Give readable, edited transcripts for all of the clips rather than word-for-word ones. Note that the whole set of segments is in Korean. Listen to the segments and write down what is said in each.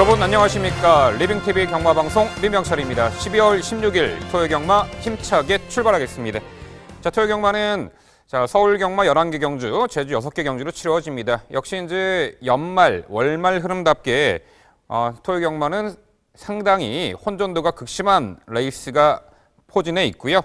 여러분 안녕하십니까. 리빙TV 경마방송 민병철입니다. 12월 16일 토요경마 힘차게 출발하겠습니다. 자, 토요경마는 서울 경마 11개 경주, 제주 6개 경주로 치러집니다. 역시 이제 연말, 월말 흐름답게 토요경마는 상당히 혼전도가 극심한 레이스가 포진해 있고요.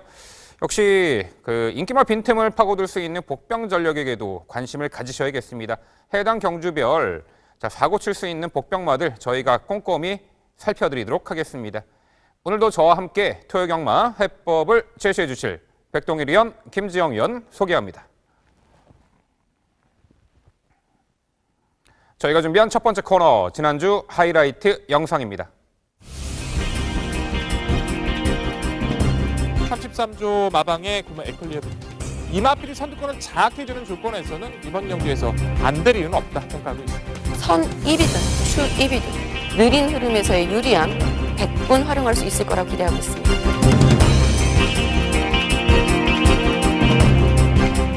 역시 인기말 빈틈을 파고들 수 있는 복병 전력에게도 관심을 가지셔야겠습니다. 해당 경주별 사고 칠 수 있는 복병마들 저희가 꼼꼼히 살펴드리도록 하겠습니다. 오늘도 저와 함께 토요경마 해법을 제시해 주실 백동일 위원, 김지영 위원 소개합니다. 저희가 준비한 첫 번째 코너, 지난주 하이라이트 영상입니다. 33조 마방의 구매 에클리어부터 이마필이 선두권을 장악해주는 조건에서는 이번 경기에서 안 될 일은 없다 평가하고 있습니다. 선 1위든 추 1위든 느린 흐름에서의 유리함 100분 활용할 수 있을 거라고 기대하고 있습니다.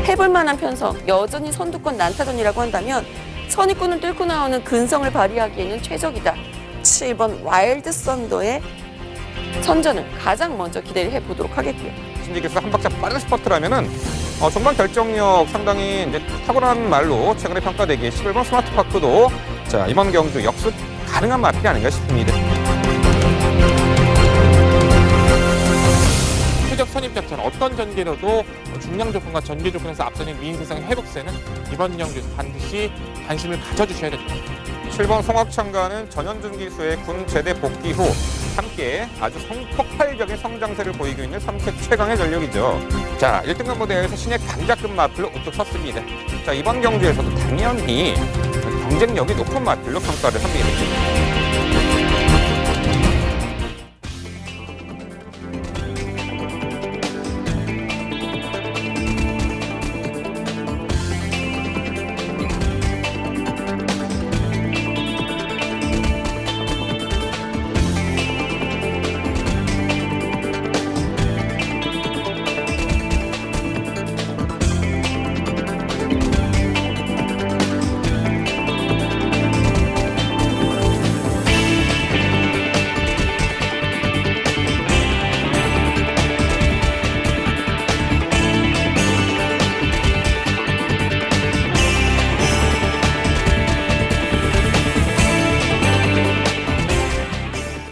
해볼 만한 편성, 여전히 선두권 난타전이라고 한다면 선입권을 뚫고 나오는 근성을 발휘하기에는 최적이다. 7번 와일드 썬더의 선전을 가장 먼저 기대를 해보도록 하겠고요. 신지께서 한 박자 빠른 스퍼트라면은 종반 결정력 상당히 이제 탁월한 말로 최근에 평가되기에 11번 스마트파크도 이번 경주 역습 가능한 마필이 아닌가 싶습니다. 최적 선입작전 어떤 전개로도 중량 조건과 전개 조건에서 앞서는 미인세상의 회복세는 이번 경기에서 반드시 관심을 가져주셔야 됩니다. 7번 송악창가는 전현준 기수의 군 제대 복귀 후 함께 아주 폭발적인 성장세를 보이고 있는 3세 최강의 전력이죠. 1등급 무대에서 신의 강자급 마필로 우뚝 섰습니다. 이번 경주에서도 당연히 경쟁력이 높은 마필로 평가를 합니다.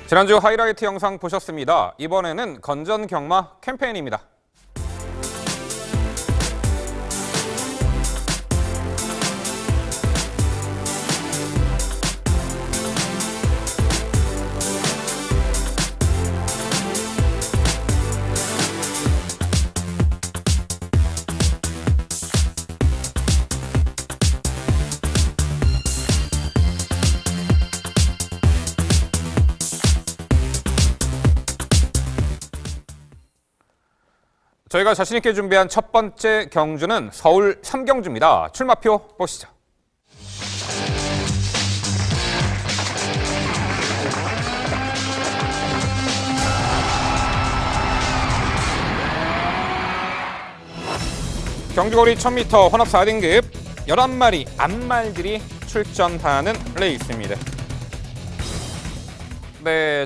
지난주 하이라이트 영상 보셨습니다. 이번에는 건전 경마 캠페인입니다. 저희가 자신있게 준비한 첫 번째 경주는 서울 3경주입니다. 출마표 보시죠. 경주거리 1000m 혼합 4등급 11마리 암말들이 출전하는 레이스입니다.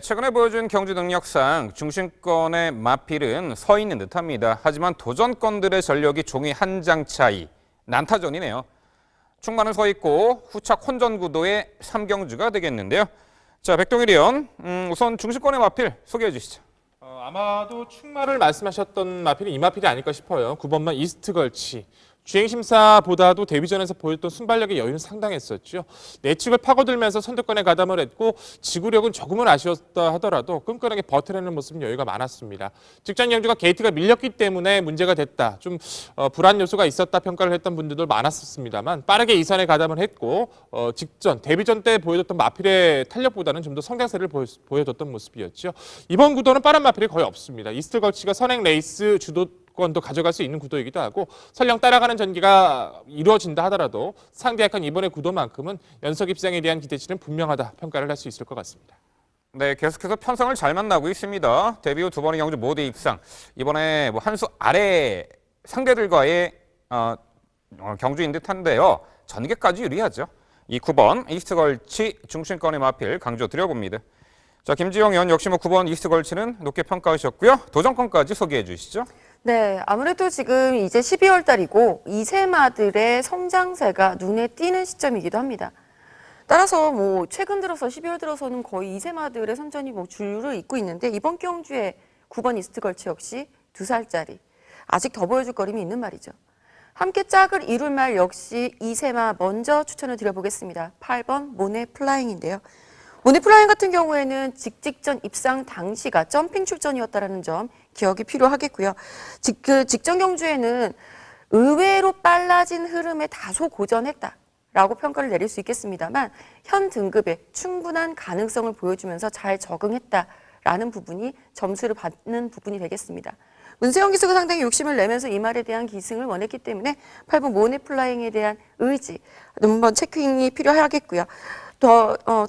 최근에 보여준 경주 능력상 중심권의 마필은 서 있는 듯합니다. 하지만 도전권들의 전력이 종이 한 장 차이, 난타전이네요. 충만은 서 있고 후착 혼전 구도의 3경주가 되겠는데요. 백동일 위원, 우선 중심권의 마필 소개해 주시죠. 아마도 충마를 말씀하셨던 마필이 이 마필이 아닐까 싶어요. 9번만 이스트 걸치. 주행심사보다도 데뷔전에서 보였던 순발력의 여유는 상당했었죠. 내측을 파고들면서 선두권에 가담을 했고 지구력은 조금은 아쉬웠다 하더라도 끈끈하게 버텨내는 모습은 여유가 많았습니다. 직전 경주가 게이트가 밀렸기 때문에 문제가 됐다. 좀 불안 요소가 있었다 평가를 했던 분들도 많았습니다만 빠르게 이선에 가담을 했고 직전 데뷔전 때 보여줬던 마필의 탄력보다는 좀 더 성장세를 보여줬던 모습이었죠. 이번 구도는 빠른 마필이 거의 없습니다. 이스트 걸치가 선행 레이스 주도권도 가져갈 수 있는 구도이기도 하고 설령 따라가는 전기가 이루어진다 하더라도 상대 약한 이번의 구도만큼은 연속 입상에 대한 기대치는 분명하다 평가를 할 수 있을 것 같습니다. 계속해서 편성을 잘 만나고 있습니다. 데뷔 후 2번의 경주 모두 입상. 이번에 한 수 아래 상대들과의 경주인 듯한데요. 전개까지 유리하죠. 이 9번 이스트 걸치 중심권의 마필 강조드려봅니다. 자, 김지영 의원 역시 9번 이스트 걸치는 높게 평가하셨고요. 도전권까지 소개해 주시죠. 네, 아무래도 지금 이제 12월 달이고 이세마들의 성장세가 눈에 띄는 시점이기도 합니다. 따라서 최근 들어서 12월 들어서는 거의 이세마들의 선전이 주류를 잇고 있는데 이번 경주에 9번 이스트 걸치 역시 2살짜리 아직 더 보여줄 거림이 있는 말이죠. 함께 짝을 이룰 말 역시 이세마 먼저 추천을 드려보겠습니다. 8번 모네 플라잉인데요. 모네 플라잉 같은 경우에는 직전 입상 당시가 점핑 출전이었다는 점 기억이 필요하겠고요. 직전 경주에는 의외로 빨라진 흐름에 다소 고전했다라고 평가를 내릴 수 있겠습니다만 현 등급에 충분한 가능성을 보여주면서 잘 적응했다라는 부분이 점수를 받는 부분이 되겠습니다. 문세영 기수가 상당히 욕심을 내면서 이 말에 대한 기승을 원했기 때문에 8번 모네 플라잉에 대한 의지 한번 체킹이 필요하겠고요.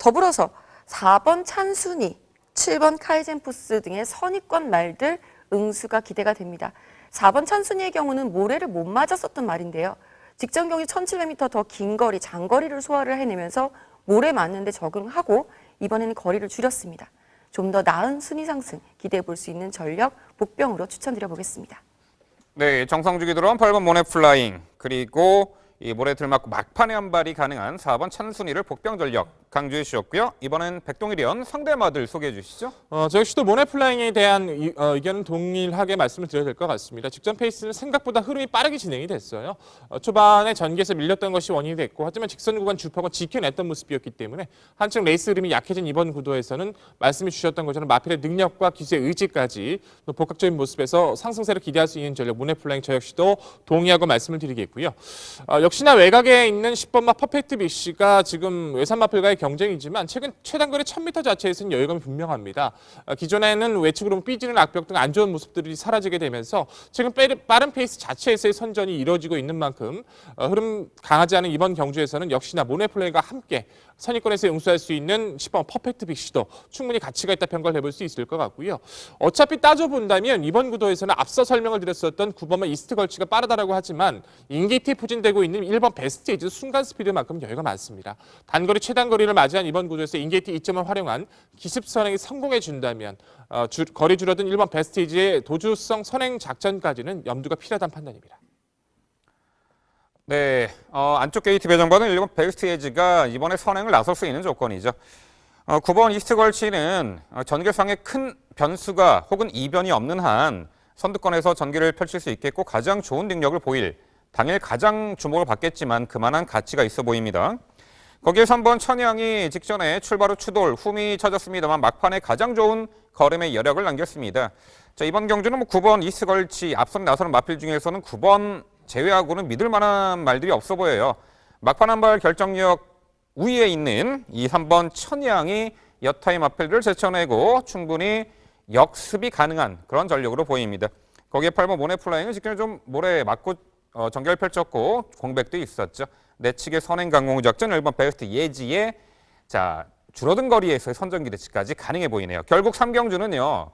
더불어서 4번 찬순이, 7번 카이젠포스 등의 선입권 말들 응수가 기대가 됩니다. 4번 찬순이의 경우는 모래를 못 맞았었던 말인데요. 직전 경기 1700m 더 긴 거리, 장거리를 소화를 해내면서 모래 맞는데 적응하고 이번에는 거리를 줄였습니다. 좀 더 나은 순위 상승 기대해 볼 수 있는 전력 복병으로 추천드려보겠습니다. 네, 정성주기 들어온 8번 모네 플라잉, 그리고 이 모래 들맞고 막판에 한 발이 가능한 4번 찬순이를 복병 전력 강조해 주셨고요. 이번엔 백동일위원 상대마들 소개해 주시죠. 저 역시도 모네 플라잉에 대한 의견은 동일하게 말씀을 드려야 될 것 같습니다. 직전 페이스는 생각보다 흐름이 빠르게 진행이 됐어요. 초반에 전개에서 밀렸던 것이 원인이 됐고 하지만 직선 구간 주파고 지켜냈던 모습이었기 때문에 한층 레이스 흐름이 약해진 이번 구도에서는 말씀해 주셨던 것처럼 마필의 능력과 기수의 의지까지 또 복합적인 모습에서 상승세를 기대할 수 있는 전력 모네 플라잉 저 역시도 동의하고 말씀을 드리겠고요. 역시나 외곽에 있는 10번마 퍼펙트 비쉬가 지금 외산 마필과의 경쟁이지만 최근 최단거리 1000m 자체에서는 여유감이 분명합니다. 기존에는 외측으로 삐지는 악벽 등 안 좋은 모습들이 사라지게 되면서 최근 빠른 페이스 자체에서의 선전이 이루어지고 있는 만큼 흐름 강하지 않은 이번 경주에서는 역시나 모네 플레이가 함께 선입권에서 응수할 수 있는 10번 퍼펙트 빅시도 충분히 가치가 있다 평가를 해볼 수 있을 것 같고요. 어차피 따져본다면 이번 구도에서는 앞서 설명을 드렸었던 9번만 이스트 걸치가 빠르다라고 하지만 인게이트에 부진되고 있는 1번 베스트 에이즈 순간 스피드만큼 여유가 많습니다. 단거리 최단거리를 맞이한 이번 구도에서 인게이트 이점을 활용한 기습 선행이 성공해 준다면 거리 줄어든 1번 베스트 에이즈의 도주성 선행 작전까지는 염두가 필요하다는 판단입니다. 네, 안쪽 게이트 배정받은 1번 베스트 에이즈가 이번에 선행을 나설 수 있는 조건이죠. 9번 이스트 걸치는 전개상의 큰 변수가 혹은 이변이 없는 한 선두권에서 전개를 펼칠 수 있겠고 가장 좋은 능력을 보일 당일 가장 주목을 받겠지만 그만한 가치가 있어 보입니다. 거기에 3번 천양이 직전에 출발 후 추돌, 훔이 쳐졌습니다만 막판에 가장 좋은 걸음의 여력을 남겼습니다. 자, 이번 경주는 9번 이스트 걸치 앞선 나서는 마필 중에서는 9번 제외하고는 믿을 만한 말들이 없어 보여요. 막판 한 발 결정력 우위에 있는 이 3번 천양이 여타의 마필들을 제쳐내고 충분히 역습이 가능한 그런 전력으로 보입니다. 거기에 8번 모네 플라잉은 직전에 좀 모래 맞고 전개를 펼쳤고 공백도 있었죠. 내측의 선행 강공 작전 1번 베스트 예지의 줄어든 거리에서의 선전 기대치까지 가능해 보이네요. 결국 3경주는요.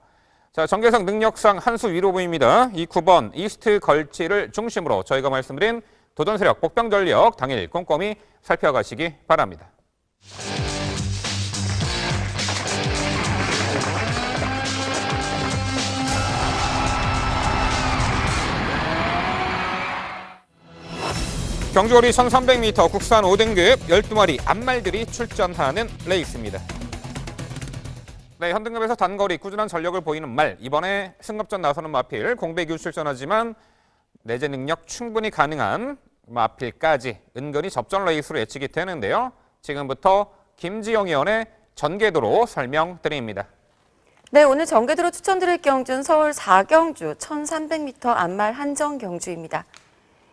자, 전개상 능력상 한 수 위로 보입니다. 이 9번 이스트 걸치를 중심으로 저희가 말씀드린 도전 세력 복병 전력 당일 꼼꼼히 살펴가시기 바랍니다. 경주거리 1300m 국산 5등급 12마리 앞말들이 출전하는 레이스입니다. 네, 현등급에서 단거리 꾸준한 전력을 보이는 말, 이번에 승급전 나서는 마필, 공백이후 출전하지만 내재 능력 충분히 가능한 마필까지 은근히 접전 레이스로 예측이 되는데요. 지금부터 김지영 의원의 전개도로 설명드립니다. 네, 오늘 전개도로 추천드릴 경주는 서울 4경주 1300m 앞말 한정 경주입니다.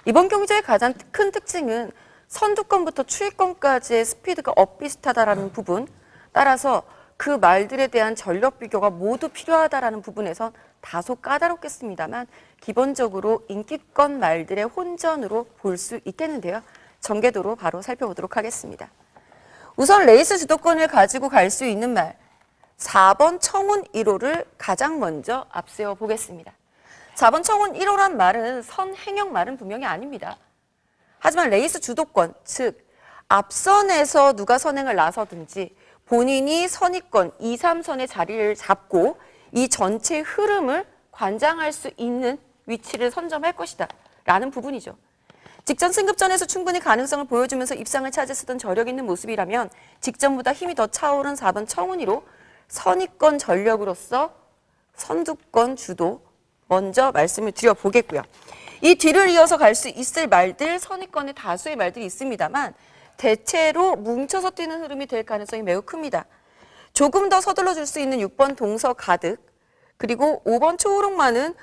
이번 경주의 가장 큰 특징은 선두권부터 추위권까지의 스피드가 엇비슷하다는 부분, 따라서 그 말들에 대한 전력 비교가 모두 필요하다는 부분에선 다소 까다롭겠습니다만 기본적으로 인기권 말들의 혼전으로 볼 수 있겠는데요. 전개도로 바로 살펴보도록 하겠습니다. 우선 레이스 주도권을 가지고 갈 수 있는 말 4번 청운 1호를 가장 먼저 앞세워 보겠습니다. 4번 청운 1호란 말은 선행형 말은 분명히 아닙니다. 하지만 레이스 주도권, 즉 앞선에서 누가 선행을 나서든지 본인이 선입권 2, 3선의 자리를 잡고 이 전체 흐름을 관장할 수 있는 위치를 선점할 것이다 라는 부분이죠. 직전 승급전에서 충분히 가능성을 보여주면서 입상을 차지했던 저력 있는 모습이라면 직전보다 힘이 더 차오른 4번 청운이로 선입권 전력으로서 선두권 주도 먼저 말씀을 드려보겠고요. 이 뒤를 이어서 갈 수 있을 말들, 선입권에 다수의 말들이 있습니다만 대체로 뭉쳐서 뛰는 흐름이 될 가능성이 매우 큽니다. 조금 더 서둘러 줄 수 있는 6번 동서 가득, 그리고 5번 초호롱마는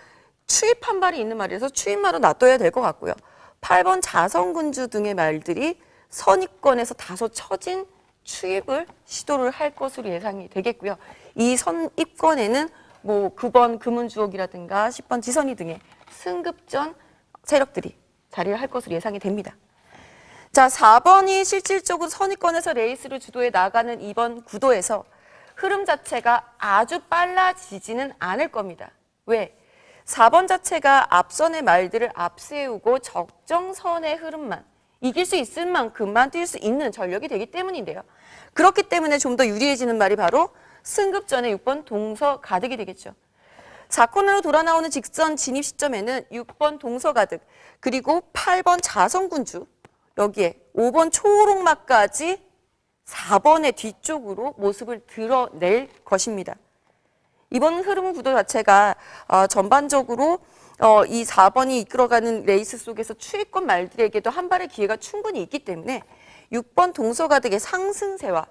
추입 한 발이 있는 말이라서 추입마로 놔둬야 될 것 같고요. 8번 자성군주 등의 말들이 선입권에서 다소 처진 추입을 시도를 할 것으로 예상이 되겠고요. 이 선입권에는 뭐 9번 금은주옥이라든가 10번 지선이 등의 승급전 세력들이 자리를 할 것으로 예상이 됩니다. 자, 4번이 실질적으로 선입권에서 레이스를 주도해 나가는 이번 구도에서 흐름 자체가 아주 빨라지지는 않을 겁니다. 왜? 4번 자체가 앞선의 말들을 앞세우고 적정선의 흐름만 이길 수 있을 만큼만 뛸 수 있는 전력이 되기 때문인데요. 그렇기 때문에 좀 더 유리해지는 말이 바로 승급전의 6번 동서 가득이 되겠죠. 4코너로 돌아 나오는 직선 진입 시점에는 6번 동서 가득, 그리고 8번 자성군주, 여기에 5번 초호롱마까지 4번의 뒤쪽으로 모습을 드러낼 것입니다. 이번 흐름 구도 자체가 전반적으로 이 4번이 이끌어가는 레이스 속에서 추위권 말들에게도 한 발의 기회가 충분히 있기 때문에 6번 동서가득의 상승세와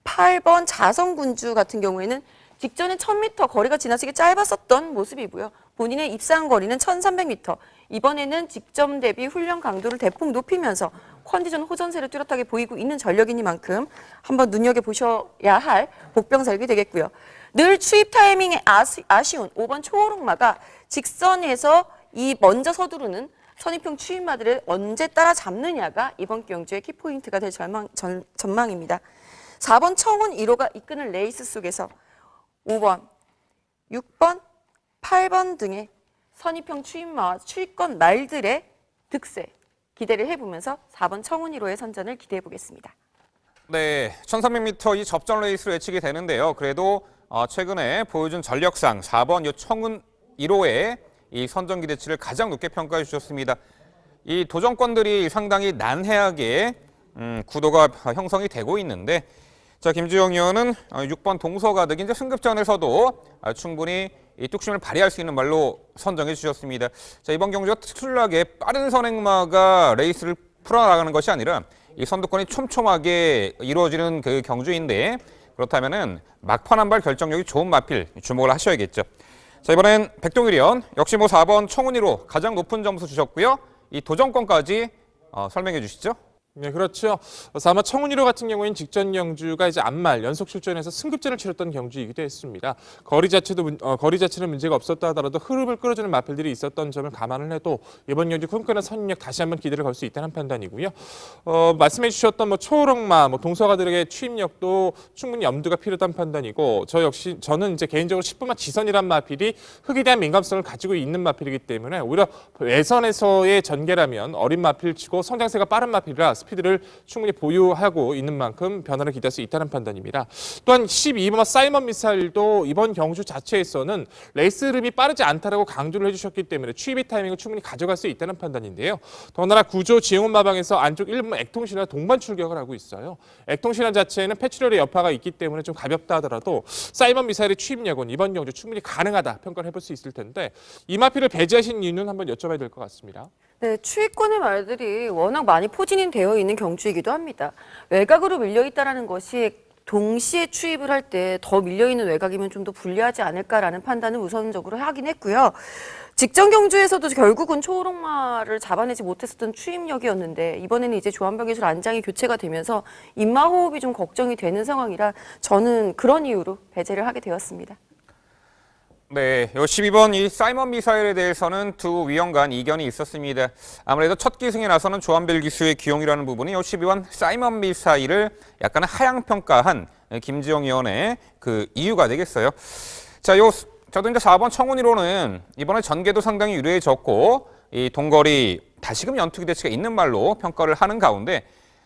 8번 자성군주 같은 경우에는 직전에 1000m 거리가 지나치게 짧았었던 모습이고요. 본인의 입상 거리는 1300m. 이번에는 직전 대비 훈련 강도를 대폭 높이면서 컨디션 호전세를 뚜렷하게 보이고 있는 전력이니만큼 한번 눈여겨보셔야 할 복병살기 되겠고요. 늘 추입 타이밍에 아쉬운 5번 초호롱마가 직선에서 이 먼저 서두르는 선입형 추입마들을 언제 따라잡느냐가 이번 경주의 키포인트가 될 전망입니다. 4번 청운 1호가 이끄는 레이스 속에서 5번, 6번, 8번 등의 선입형 추입마와 추입권 말들의 득세 기대를 해보면서 4번 청운 1호의 선전을 기대해 보겠습니다. 네, 1300m 이 접전 레이스를 외치게 되는데요. 그래도 최근에 보여준 전력상 4번 이 청운 1호의 이 선전 기대치를 가장 높게 평가해 주셨습니다. 이 도전권들이 상당히 난해하게 구도가 형성이 되고 있는데, 자, 김주영 의원은 6번 동서가득 이제 승급전에서도 충분히 이 뚝심을 발휘할 수 있는 말로 선정해 주셨습니다. 자, 이번 경주가 특출나게 빠른 선행마가 레이스를 풀어나가는 것이 아니라 이 선두권이 촘촘하게 이루어지는 그 경주인데, 그렇다면은 막판 한 발 결정력이 좋은 마필 주목을 하셔야겠죠. 자, 이번엔 백동일 의원 역시 뭐 4번 청운이로 가장 높은 점수 주셨고요. 이 도전권까지 설명해 주시죠. 네, 그렇죠. 아마 청운이로 같은 경우에는 직전 경주가 이제 앞말 연속 출전해서 승급전을 치렀던 경주이기도 했습니다. 거리 자체는 문제가 없었다 하더라도 흐름을 끌어주는 마필들이 있었던 점을 감안을 해도 이번 경주 끈끈한 선입력 다시 한번 기대를 걸 수 있다는 판단이고요. 말씀해 주셨던 뭐 초호롱마, 뭐 동서가들에게 취입력도 충분히 염두가 필요한 판단이고, 저는 이제 개인적으로 10분만 지선이란 마필이 흙에 대한 민감성을 가지고 있는 마필이기 때문에 오히려 외선에서의 전개라면 어린 마필치고 성장세가 빠른 마필이라 스피드를 충분히 보유하고 있는 만큼 변화를 기대할 수 있다는 판단입니다. 또한 12번 사이먼 미사일도 이번 경주 자체에서는 레이스 흐름이 빠르지 않다라고 강조를 해주셨기 때문에 취입의 타이밍을 충분히 가져갈 수 있다는 판단인데요. 더군다나 구조 지형원 마방에서 안쪽 1번 액통신화 동반 출격을 하고 있어요. 액통신화 자체에는 패출혈의 여파가 있기 때문에 좀 가볍다 하더라도 사이먼 미사일의 취입력은 이번 경주 충분히 가능하다 평가를 해볼 수 있을 텐데, 이 마필을 배제하신 이유는 한번 여쭤봐야 될 것 같습니다. 네, 추위권의 말들이 워낙 많이 포진이 되어 있는 경주이기도 합니다. 외곽으로 밀려있다는 것이 동시에 추입을 할 때 더 밀려있는 외곽이면 좀 더 불리하지 않을까라는 판단을 우선적으로 하긴 했고요. 직전 경주에서도 결국은 초호롱마를 잡아내지 못했었던 추입력이었는데, 이번에는 이제 조한병기술 안장이 교체가 되면서 인마호흡이 좀 걱정이 되는 상황이라 저는 그런 이유로 배제를 하게 되었습니다. 네, 요 12번 이 사이먼 미사일에 대해서는 두 위원 간 이견이 있었습니다. 아무래도 첫 기승에 나서는 조한별 기수의 기용이라는 부분이 요 12번 사이먼 미사일을 약간 하향 평가한 김지영 의원의 그 이유가 되겠어요. 자, 저도 이제 4번 청운이로는 이번에 전개도 상당히 유리해졌고 이 동거리 다시금 연투 기대치가 있는 말로 평가를 하는 가운데,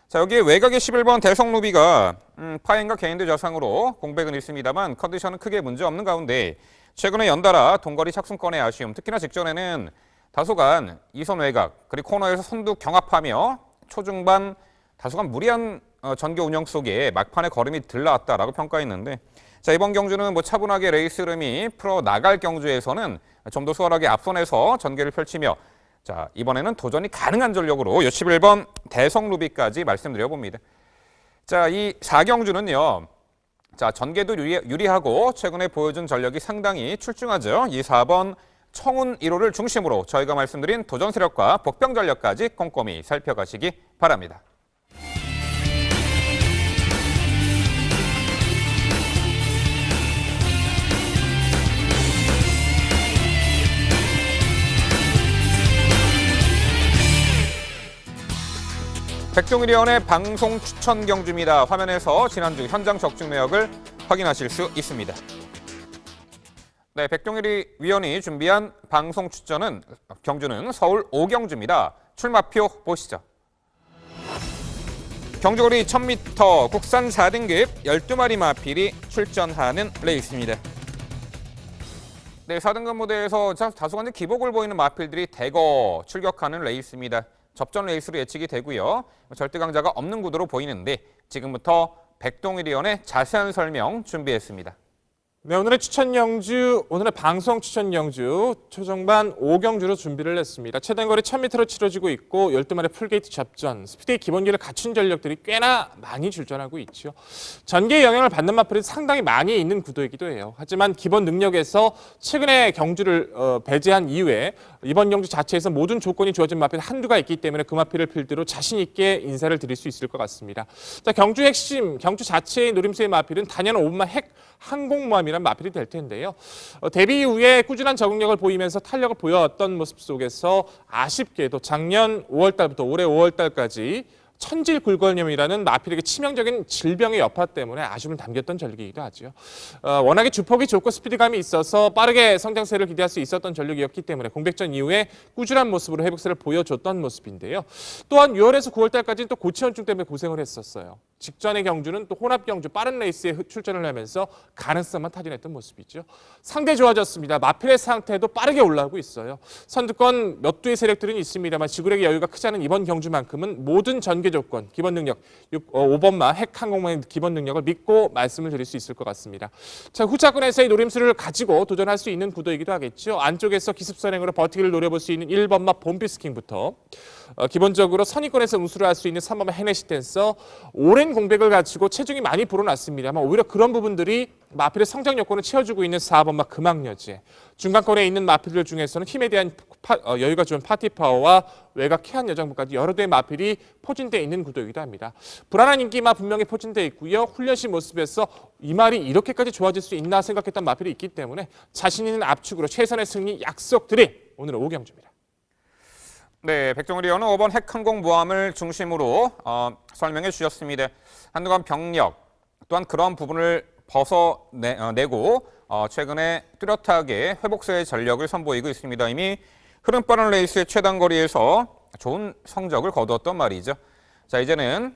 자, 여기에 외곽의 11번 대성루비가 파행과 개인대 좌상으로 공백은 있습니다만 컨디션은 크게 문제 없는 가운데 최근에 연달아 동거리 착순권의 아쉬움, 특히나 직전에는 다소간 이선 외곽 그리고 코너에서 선두 경합하며 초중반 다소간 무리한 전개 운영 속에 막판에 걸음이 들나왔다라고 평가했는데 자, 이번 경주는 뭐 차분하게 레이스 흐름이 풀어 나갈 경주에서는 좀 더 수월하게 앞선에서 전개를 펼치며 자, 이번에는 도전이 가능한 전력으로 11번 대성루비까지 말씀드려 봅니다. 자, 이 4경주는요. 자, 전개도 유리하고 최근에 보여준 전력이 상당히 출중하죠. 이 4번 청운 1호를 중심으로 저희가 말씀드린 도전 세력과 복병 전력까지 꼼꼼히 살펴가시기 바랍니다. 백종일위원의 방송 추천 경주입니다. 화면에서 지난주 현장 적중 내역을 확인하실 수 있습니다. 네, 백종일위 위원이 준비한 방송 추천은 경주는 서울 5경주입니다. 출마표 보시죠. 경주거리 1000m 국산 4등급 12마리 마필이 출전하는 레이스입니다. 네, 4등급 무대에서 다소간 기복을 보이는 마필들이 대거 출격하는 레이스입니다. 접전 레이스로 예측이 되고요. 절대 강자가 없는 구도로 보이는데 지금부터 백동일위원의 자세한 설명 준비했습니다. 네, 오늘의 추천 경주, 오늘의 방송 추천 경주 초중반 5경주로 준비를 했습니다. 최단 거리 1000m로 치러지고 있고 12마리 풀게이트 접전, 스피드의 기본기를 갖춘 전력들이 꽤나 많이 출전하고 있죠. 전개의 영향을 받는 마필이 상당히 많이 있는 구도이기도 해요. 하지만 기본 능력에서 최근에 경주를 배제한 이후에 이번 경주 자체에서 모든 조건이 주어진 마필 한두가 있기 때문에 그 마필을 필두로 자신 있게 인사를 드릴 수 있을 것 같습니다. 자, 경주 핵심, 경주 자체의 노림수의 마필은 단연 5번마 핵 항공모함이란 마필이 될 텐데요. 데뷔 이후에 꾸준한 적응력을 보이면서 탄력을 보여왔던 모습 속에서 아쉽게도 작년 5월달부터 올해 5월달까지 천질굴걸염이라는 마필에게 치명적인 질병의 여파 때문에 아쉬움을 담겼던 전력이기도 하죠. 워낙에 주폭이 좋고 스피드감이 있어서 빠르게 성장세를 기대할 수 있었던 전력이었기 때문에 공백전 이후에 꾸준한 모습으로 회복세를 보여줬던 모습인데요. 또한 6월에서 9월달까지는 또 고치원증 때문에 고생을 했었어요. 직전의 경주는 또 혼합 경주 빠른 레이스에 출전을 하면서 가능성만 타진했던 모습이죠. 상대 좋아졌습니다. 마필의 상태도 빠르게 올라오고 있어요. 선두권 몇 두의 세력들은 있습니다만 지구력의 여유가 크지 않은 이번 경주만큼은 모든 전개 조건, 기본 능력, 5번마 핵 항공모함의 기본 능력을 믿고 말씀을 드릴 수 있을 것 같습니다. 자, 후차권에서의 노림수를 가지고 도전할 수 있는 구도이기도 하겠죠. 안쪽에서 기습선행으로 버티기를 노려볼 수 있는 1번마 봄비스킹부터 기본적으로 선의권에서 우수를 할 수 있는 3번마 헤네시 댄서, 오랜 공백을 갖추고 체중이 많이 불어났습니다만 오히려 그런 부분들이 마필의 성장 여건을 채워주고 있는 4번마 금학여제, 중간권에 있는 마필들 중에서는 힘에 대한 여유가 좋은 파티파워와 외곽 케한 여정부까지 여러 대의 마필이 포진되어 있는 구도이기도 합니다. 불안한 인기마 분명히 포진되어 있고요. 훈련시 모습에서 이 말이 이렇게까지 좋아질 수 있나 생각했던 마필이 있기 때문에 자신 있는 압축으로 최선의 승리 약속드린 오늘의 5경주입니다. 네, 백종일 의원은 5번 핵항공모함을 중심으로 설명해 주셨습니다. 한동안 병력 또한 그런 부분을 벗어내고 최근에 뚜렷하게 회복세의 전력을 선보이고 있습니다. 이미 흐름 빠른 레이스의 최단 거리에서 좋은 성적을 거두었던 말이죠. 자, 이제는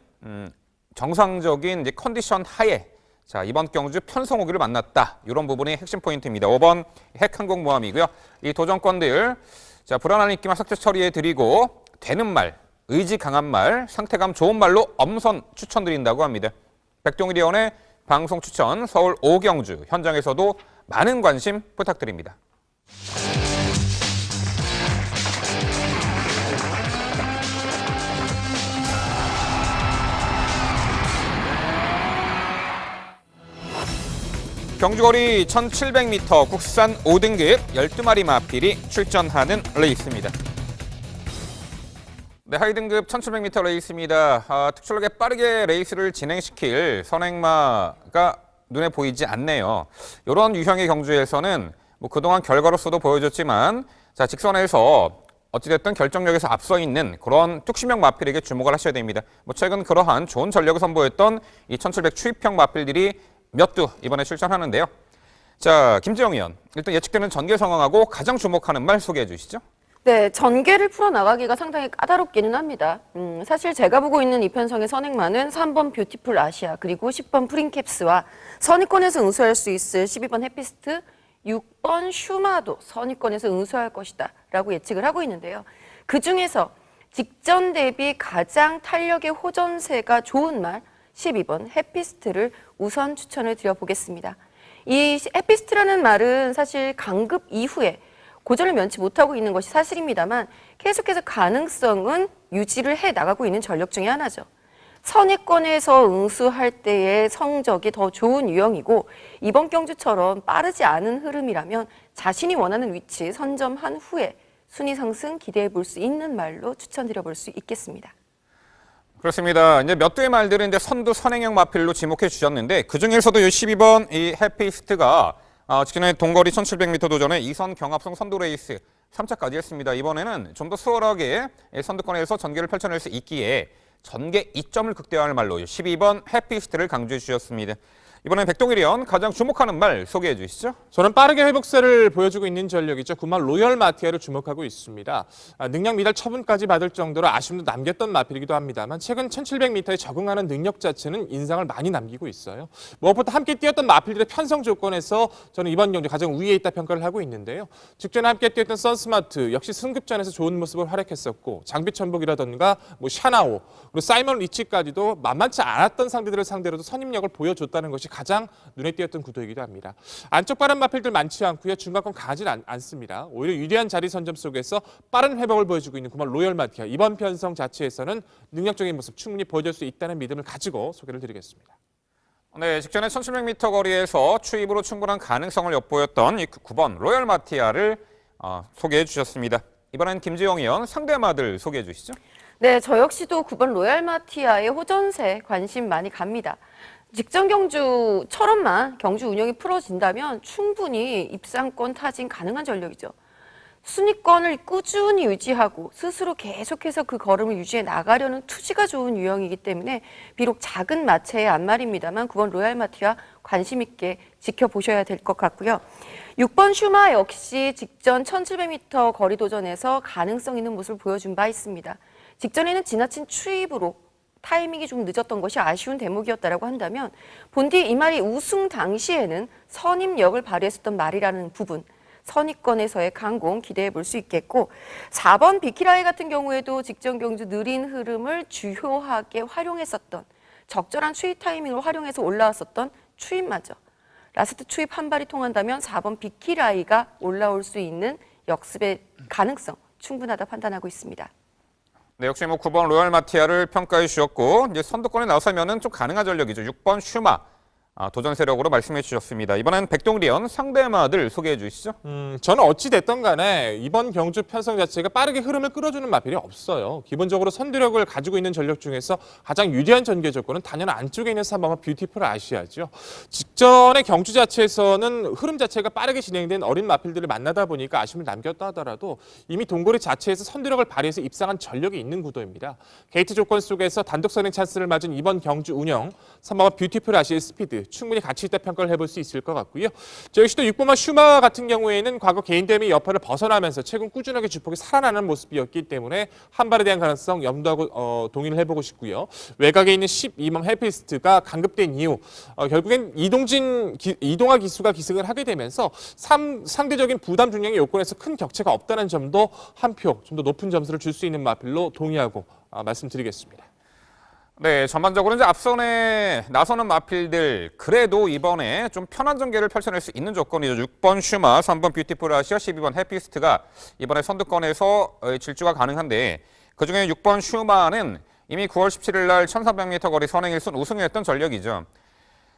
정상적인 이제 컨디션 하에 자, 이번 경주 편성호기를 만났다. 이런 부분이 핵심 포인트입니다. 5번 핵항공모함이고요. 이 도전권들 자, 불안한 인기만 삭제 처리해 드리고 되는 말, 의지 강한 말, 상태감 좋은 말로 엄선 추천드린다고 합니다. 백종일 의원의 방송 추천 서울 5경주 현장에서도 많은 관심 부탁드립니다. 경주거리 1700m 국산 5등급 12마리 마필이 출전하는 레이스입니다. 네, 하이등급 1700m 레이스입니다. 특출나게 빠르게 레이스를 진행시킬 선행마가 눈에 보이지 않네요. 이런 유형의 경주에서는 뭐 그동안 결과로서도 보여줬지만 자, 직선에서 어찌됐든 결정력에서 앞서 있는 그런 뚝심형 마필에게 주목을 하셔야 됩니다. 뭐 최근 그러한 좋은 전력을 선보였던 이 1700 추입형 마필들이 몇 두 이번에 출전하는데요. 자, 김지영 의원, 일단 예측되는 전개 상황하고 가장 주목하는 말 소개해 주시죠. 네, 전개를 풀어나가기가 상당히 까다롭기는 합니다. 사실 제가 보고 있는 이 편성의 선행마는 3번 뷰티풀 아시아, 그리고 10번 프린캡스와 선입권에서 응수할 수 있을 12번 해피스트, 6번 슈마도 선입권에서 응수할 것이다 라고 예측을 하고 있는데요. 그중에서 직전 대비 가장 탄력의 호전세가 좋은 말 12번 해피스트를 우선 추천을 드려보겠습니다. 이 해피스트라는 말은 사실 강급 이후에 고전을 면치 못하고 있는 것이 사실입니다만 계속해서 가능성은 유지를 해 나가고 있는 전력 중에 하나죠. 선입권에서 응수할 때의 성적이 더 좋은 유형이고 이번 경주처럼 빠르지 않은 흐름이라면 자신이 원하는 위치 선점한 후에 순위 상승 기대해 볼 수 있는 말로 추천드려 볼 수 있겠습니다. 그렇습니다. 이제 몇 대의 말들은 이제 선두 선행형 마필로 지목해 주셨는데 그 중에서도 이 12번 이 해피스트가 직전에 동거리 1700m 도전에 2선 경합성 선두 레이스 3차까지 했습니다. 이번에는 좀 더 수월하게 선두권에서 전개를 펼쳐낼 수 있기에 전개 2점을 극대화할 말로 12번 해피스트를 강조해 주셨습니다. 이번엔 백동일위원 가장 주목하는 말 소개해 주시죠. 저는 빠르게 회복세를 보여주고 있는 전력이죠. 9번 로열 마티아를 주목하고 있습니다. 능력 미달 처분까지 받을 정도로 아쉬움도 남겼던 마필이기도 합니다만 최근 1700m에 적응하는 능력 자체는 인상을 많이 남기고 있어요. 무엇보다 함께 뛰었던 마필들의 편성 조건에서 저는 이번 경주 가장 우위에 있다 평가를 하고 있는데요. 직전에 함께 뛰었던 선스마트 역시 승급전에서 좋은 모습을 활약했었고 장비 천복이라던가 샤나오 그리고 사이먼 리치까지도 만만치 않았던 상대들을 상대로도 선임력을 보여줬다는 것이 가장 눈에 띄었던 구도이기도 합니다. 안쪽 빠른 마필들 많지 않고요. 중간권 강하진 않습니다. 오히려 유리한 자리 선점 속에서 빠른 회복을 보여주고 있는 9번 로열 마티아. 이번 편성 자체에서는 능력적인 모습 충분히 보여줄 수 있다는 믿음을 가지고 소개를 드리겠습니다. 네, 직전에 1700m 거리에서 추입으로 충분한 가능성을 엿보였던 이 9번 로열 마티아를 소개해 주셨습니다. 이번엔 김지영 의원 상대마들 소개해 주시죠. 네, 저 역시도 9번 로얄 마티아의 호전세 관심 많이 갑니다. 직전 경주처럼만 경주 운영이 풀어진다면 충분히 입상권 타진 가능한 전력이죠. 순위권을 꾸준히 유지하고 스스로 계속해서 그 걸음을 유지해 나가려는 투지가 좋은 유형이기 때문에 비록 작은 마체의 앞말입니다만 9번 로얄 마티아 관심 있게 지켜보셔야 될 것 같고요. 6번 슈마 역시 직전 1700m 거리 도전에서 가능성 있는 모습을 보여준 바 있습니다. 직전에는 지나친 추입으로 타이밍이 좀 늦었던 것이 아쉬운 대목이었다라고 한다면 본디 이 말이 우승 당시에는 선임력을 발휘했었던 말이라는 부분 선입권에서의 강공 기대해 볼 수 있겠고 4번 비키라이 같은 경우에도 직전 경주 느린 흐름을 주요하게 활용했었던 적절한 추입 타이밍을 활용해서 올라왔었던 추입마저 라스트 추입 한 발이 통한다면 4번 비키라이가 올라올 수 있는 역습의 가능성 충분하다 판단하고 있습니다. 네, 역시 9번 로얄 마티아를 평가해 주셨고 이제 선두권에 나서면은 좀 가능한 전력이죠. 6번 슈마 도전 세력으로 말씀해 주셨습니다. 이번엔 백동리원 상대마들 소개해 주시죠. 저는 어찌 됐든 간에 이번 경주 편성 자체가 빠르게 흐름을 끌어주는 마필이 없어요. 기본적으로 선두력을 가지고 있는 전력 중에서 가장 유리한 전개 조건은 단연 안쪽에 있는 3번 뷰티풀 아시아죠. 직전의 경주 자체에서는 흐름 자체가 빠르게 진행된 어린 마필들을 만나다 보니까 아쉬움을 남겼다 하더라도 이미 동고리 자체에서 선두력을 발휘해서 입상한 전력이 있는 구도입니다. 게이트 조건 속에서 단독 선행 찬스를 맞은 이번 경주 운영 3번 뷰티풀 아시아의 스피드 충분히 가치 있다 평가를 해볼 수 있을 것 같고요. 저 역시도 6번마 슈마 같은 경우에는 과거 개인 대회 여파를 벗어나면서 최근 꾸준하게 주폭이 살아나는 모습이었기 때문에 한 발에 대한 가능성 염두하고 동의를 해보고 싶고요. 외곽에 있는 12번 해피스트가 강급된 이유 결국엔 이동화 기수가 기승을 하게 되면서 상대적인 부담 중량의 요건에서 큰 격차가 없다는 점도 한 표 좀 더 높은 점수를 줄 수 있는 마필로 동의하고 말씀드리겠습니다. 네, 전반적으로 이제 앞선에 나서는 마필들 그래도 이번에 좀 편한 전개를 펼쳐낼 수 있는 조건이죠. 6번 슈마, 3번 뷰티풀 아시아, 12번 해피스트가 이번에 선두권에서 질주가 가능한데 그중에 6번 슈마는 이미 9월 17일 날 1300m 거리 선행 1순 우승했던 전력이죠.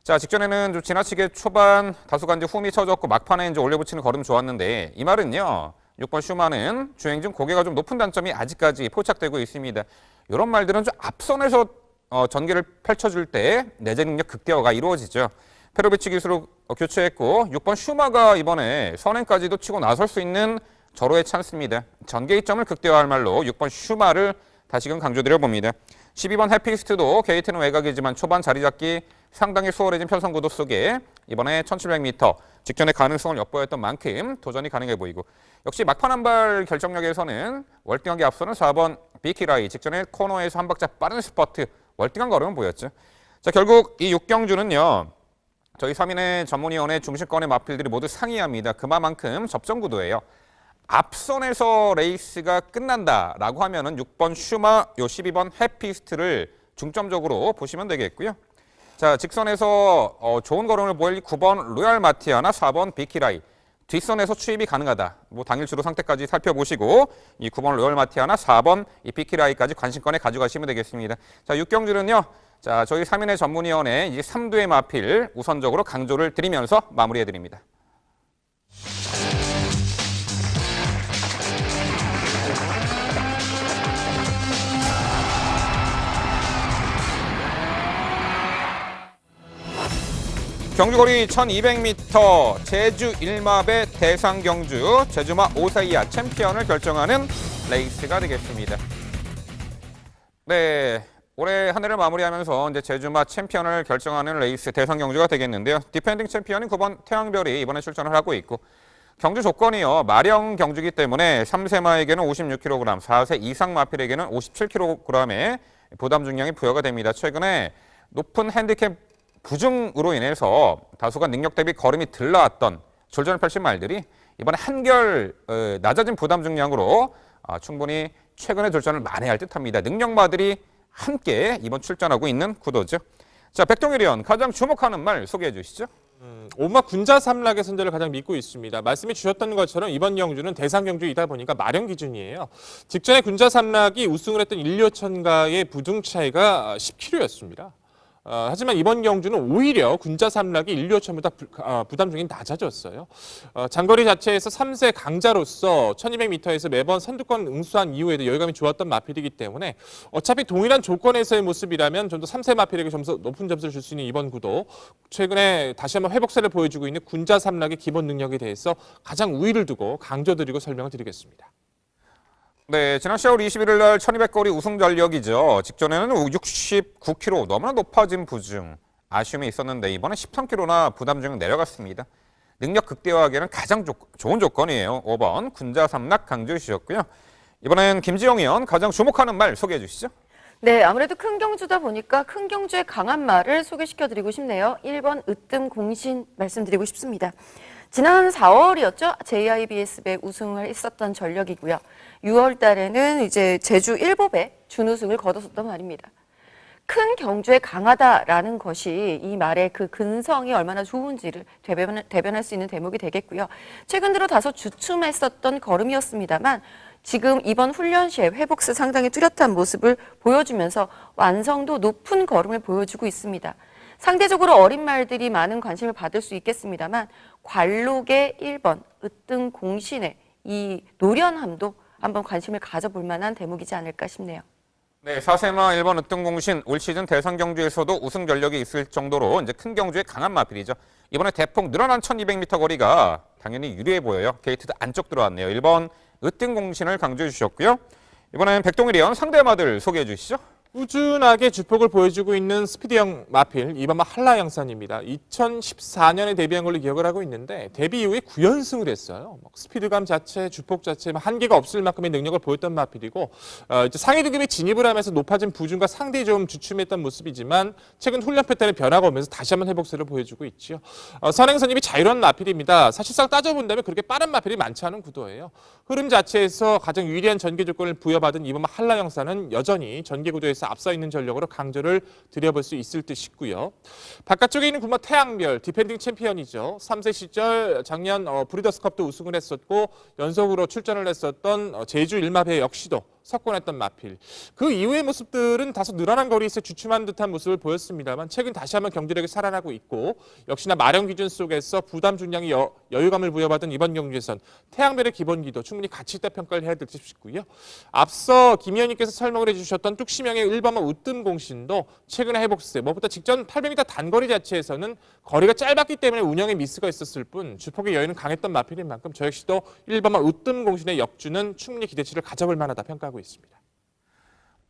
자, 직전에는 좀 지나치게 초반 다소간 이제 흠이 쳐졌고 막판에 이제 올려붙이는 걸음 좋았는데 이 말은요. 6번 슈마는 주행 중 고개가 좀 높은 단점이 아직까지 포착되고 있습니다. 이런 말들은 좀 앞선에서 전개를 펼쳐줄 때 내재 능력 극대화가 이루어지죠. 페로비치 기수로 교체했고 6번 슈마가 이번에 선행까지도 치고 나설 수 있는 절호의 찬스입니다. 전개 이점을 극대화할 말로 6번 슈마를 다시금 강조드려 봅니다. 12번 해피스트도 게이트는 외곽이지만 초반 자리 잡기 상당히 수월해진 편성 구도 속에 이번에 1700m 직전의 가능성을 엿보였던 만큼 도전이 가능해 보이고 역시 막판 한발 결정력에서는 월등하게 앞서는 4번 비키라이 직전에 코너에서 한 박자 빠른 스퍼트 월등한 걸음을 보였죠. 자, 결국 이 6경주는요. 저희 3인의 전문위원회 중심권의 마필들이 모두 상이합니다. 그만큼 접전 구도예요. 앞선에서 레이스가 끝난다라고 하면은 6번 슈마, 요 12번 해피스트를 중점적으로 보시면 되겠고요. 자, 직선에서 좋은 걸음을 보일 9번 로얄 마티아나 4번 비키라이. 뒷선에서 추입이 가능하다. 뭐 당일 주로 상태까지 살펴보시고 이 9번 로얄 마티아나 4번 이 비키라이까지 관심권에 가져가시면 되겠습니다. 자, 6경주는요. 자, 저희 3인의 전문위원회 이제 3두의 마필 우선적으로 강조를 드리면서 마무리해 드립니다. 경주거리 1200m 제주 일마배 대상경주 제주마 오사이아 챔피언을 결정하는 레이스가 되겠습니다. 네, 올해 한 해를 마무리하면서 이제 제주마 챔피언을 결정하는 레이스 대상경주가 되겠는데요. 디펜딩 챔피언인 9번 태양별이 이번에 출전을 하고 있고 경주 조건이요. 마령 경주기 때문에 3세마에게는 56kg, 4세 이상 마필에게는 57kg의 부담 중량이 부여가 됩니다. 최근에 높은 핸디캡 부중으로 인해서 다소가 능력 대비 걸음이 덜 나왔던 졸전을 펼친 말들이 이번에 한결 낮아진 부담 중량으로 충분히 최근의 졸전을 만회할 듯합니다. 능력마들이 함께 이번 출전하고 있는 구도죠. 자, 백동일 의원 가장 주목하는 말 소개해 주시죠. 오마 군자 삼락의 선제를 가장 믿고 있습니다. 말씀해 주셨던 것처럼 이번 경주는 대상 경주이다 보니까 마령 기준이에요. 직전에 군자 삼락이 우승을 했던 1료천가의 부중 차이가 10kg였습니다. 하지만 이번 경주는 오히려 군자 삼락이 1료천보다 부담 중이 낮아졌어요. 장거리 자체에서 3세 강자로서 1200m에서 매번 선두권 응수한 이후에도 여유감이 좋았던 마필이기 때문에 어차피 동일한 조건에서의 모습이라면 좀 더 3세 마필에게 좀 더 높은 점수를 줄 수 있는 이번 구도, 최근에 다시 한번 회복세를 보여주고 있는 군자 삼락의 기본 능력에 대해서 가장 우위를 두고 강조드리고 설명을 드리겠습니다. 네, 지난 10월 21일 날 1200거리 우승 전력이죠. 직전에는 69kg 너무나 높아진 부중 아쉬움이 있었는데 이번에 13kg나 부담 중량 내려갔습니다. 능력 극대화하기에는 가장 좋은 조건이에요. 5번 군자 삼락 강조해 주셨고요. 이번엔 김지영 의원 가장 주목하는 말 소개해 주시죠. 네, 아무래도 큰 경주다 보니까 큰 경주의 강한 말을 소개시켜드리고 싶네요. 1번 으뜸 공신 말씀드리고 싶습니다. 지난 4월이었죠. JIBS100 우승을 했었던 전력이고요. 6월 달에는 이제 제주 1법에 준우승을 거뒀었던 말입니다. 큰 경주에 강하다라는 것이 이 말의 그 근성이 얼마나 좋은지를 대변할 수 있는 대목이 되겠고요. 최근 들어 다소 주춤했었던 걸음이었습니다만 지금 이번 훈련 시에 회복세 상당히 뚜렷한 모습을 보여주면서 완성도 높은 걸음을 보여주고 있습니다. 상대적으로 어린 말들이 많은 관심을 받을 수 있겠습니다만 관록의 1번 으뜸 공신의 이 노련함도 한번 관심을 가져볼 만한 대목이지 않을까 싶네요. 네, 4세마 1번 으뜸 공신 올 시즌 대상 경주에서도 우승 전력이 있을 정도로 이제 큰 경주에 강한 마필이죠. 이번에 대폭 늘어난 1200m 거리가 당연히 유리해 보여요. 게이트도 안쪽 들어왔네요. 1번 으뜸 공신을 강조해 주셨고요. 이번엔 백동일 의원 상대마들 소개해 주시죠. 꾸준하게 주폭을 보여주고 있는 스피드형 마필 이바마 한라 양산입니다. 2014년에 데뷔한 걸로 기억을 하고 있는데 데뷔 이후에 9연승을 했어요. 스피드감 자체, 주폭 자체 한계가 없을 만큼의 능력을 보였던 마필이고 이제 상위 등급에 진입을 하면서 높아진 부중과 상대히 좀 주춤했던 모습이지만 최근 훈련 패턴에 변화가 오면서 다시 한번 회복세를 보여주고 있죠. 선행선임이 자유로운 마필입니다. 사실상 따져본다면 그렇게 빠른 마필이 많지 않은 구도예요. 흐름 자체에서 가장 유리한 전개 조건을 부여받은 이바마 한라 양산은 여전히 전개 구도에서 앞서 있는 전력으로 강조를 드려볼 수 있을 듯 싶고요. 바깥쪽에 있는 구마 태양별 디펜딩 챔피언이죠. 3세 시절 작년 브리더스컵도 우승을 했었고 연속으로 출전을 했었던 제주 일마배 역시도 석권했던 마필. 그 이후의 모습들은 다소 늘어난 거리에서 주춤한 듯한 모습을 보였습니다만 최근 다시 한번 경기력이 살아나고 있고 역시나 마령 기준 속에서 부담 중량이 여유감을 부여받은 이번 경기에선 태양별의 기본기도 충분히 가치 있다 평가를 해야 될 듯 싶고요. 앞서 김 의원님께서 설명을 해주셨던 뚝심형의 1번마 으뜸 공신도 최근에 회복세, 무엇보다 직전 800m 단거리 자체에서는 거리가 짧았기 때문에 운영에 미스가 있었을 뿐 주폭의 여유는 강했던 마필인 만큼 저 역시도 1번마 으뜸 공신의 역주는 충분히 기대치를 가져볼 만하다 평가하고 있습니다.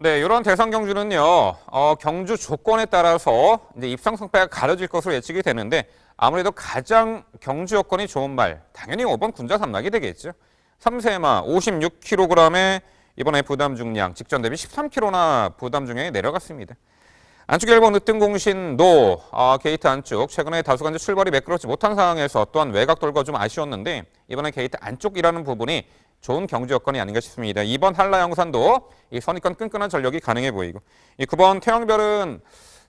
네, 이런 대상 경주는요, 경주 조건에 따라서 이제 입상 성패가 가려질 것으로 예측이 되는데 아무래도 가장 경주 여건이 좋은 말, 당연히 5번 군자 삼락이 되겠죠. 3세마 56kg의 이번에 부담 중량, 직전 대비 13kg나 부담 중량이 내려갔습니다. 안쪽에 1번 으뜸공신도 게이트 안쪽, 최근에 다소가 이제 출발이 매끄럽지 못한 상황에서 또한 외곽 돌과 좀 아쉬웠는데 이번에 게이트 안쪽이라는 부분이 좋은 경주 여건이 아닌가 싶습니다. 2번 한라영산도 이 선입권 끈끈한 전력이 가능해 보이고 이 9번 태영별은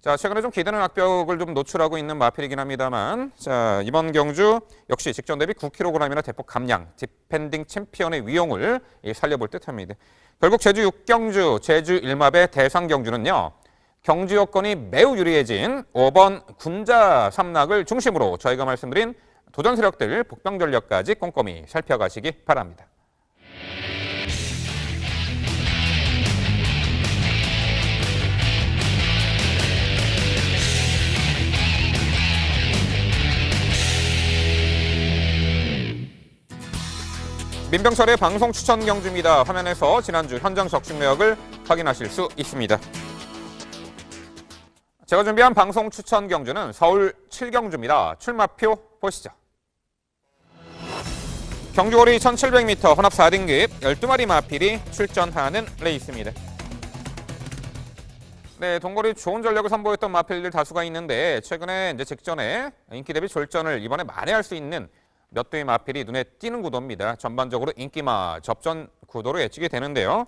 자 최근에 좀 기대는 악벽을 좀 노출하고 있는 마필이긴 합니다만 자 이번 경주 역시 직전 대비 9kg이나 대폭 감량, 디펜딩 챔피언의 위용을 살려볼 듯합니다. 결국 제주 6경주, 제주 1마의 대상 경주는요. 경주 여건이 매우 유리해진 5번 군자 삼락을 중심으로 저희가 말씀드린 도전 세력들 복병 전력까지 꼼꼼히 살펴가시기 바랍니다. 민병철의 방송 추천 경주입니다. 화면에서 지난주 현장 적중 내역을 확인하실 수 있습니다. 제가 준비한 방송 추천 경주는 서울 7경주입니다. 출마표 보시죠. 경주거리 1700m 혼합 4등급 12마리 마필이 출전하는 레이스입니다. 네, 동거리 좋은 전력을 선보였던 마필들 다수가 있는데 최근에 이제 직전에 인기 대비 졸전을 이번에 만회할 수 있는 몇 대의 마필이 눈에 띄는 구도입니다. 전반적으로 인기마 접전 구도로 예측이 되는데요.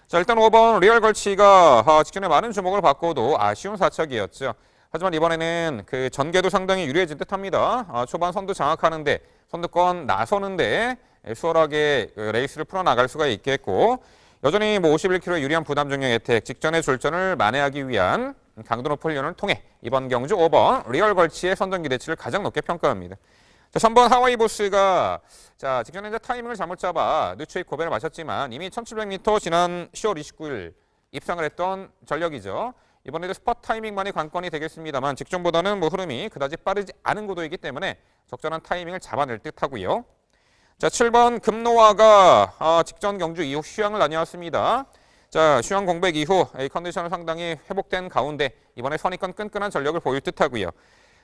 자, 일단 5번 리얼 걸치가 직전에 많은 주목을 받고도 아쉬운 사척이었죠. 하지만 이번에는 그 전개도 상당히 유리해진 듯합니다. 초반 선두 장악하는데 선두권 나서는데 수월하게 레이스를 풀어나갈 수가 있겠고 여전히 51kg 유리한 부담 중량 혜택, 직전의 졸전을 만회하기 위한 강도 높은 훈련을 통해 이번 경주 5번 리얼 걸치의 선전 기대치를 가장 높게 평가합니다. 자, 3번 하와이 보스가 자 직전에 이제 타이밍을 잘못 잡아 늦추입 고배를 마셨지만 이미 1700m 지난 10월 29일 입상을 했던 전력이죠. 이번에도 스팟 타이밍만이 관건이 되겠습니다만 직전보다는 흐름이 그다지 빠르지 않은 구도이기 때문에 적절한 타이밍을 잡아낼 듯하고요. 자, 7번 금노아가 직전 경주 이후 휴양을 다녀왔습니다. 자, 휴양 공백 이후 컨디션을 상당히 회복된 가운데 이번에 선입권 끈끈한 전력을 보일 듯하고요.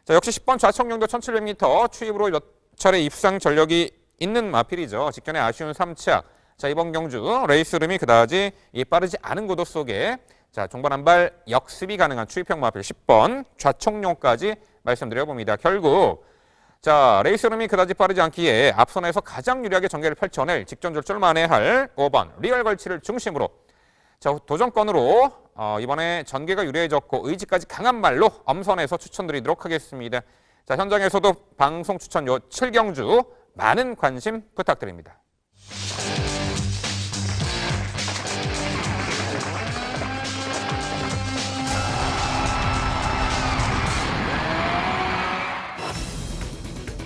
자, 역시 10번 좌청룡도 1700m 추입으로 몇 차례 입상 전력이 있는 마필이죠. 직전에 아쉬운 3차. 자, 이번 경주 레이스 흐름이 그다지 빠르지 않은 구도 속에 자, 종반 한 발 역습이 가능한 추입형 마필 10번 좌청룡까지 말씀드려봅니다. 결국 자, 레이스 흐름이 그다지 빠르지 않기에 앞선에서 가장 유리하게 전개를 펼쳐낼 직전 졸전을 만회할 5번 리얼 걸치를 중심으로 자, 도전권으로 이번에 전개가 유리해졌고 의지까지 강한 말로 엄선해서 추천드리도록 하겠습니다. 자, 현장에서도 방송 추천 요 7경주 많은 관심 부탁드립니다.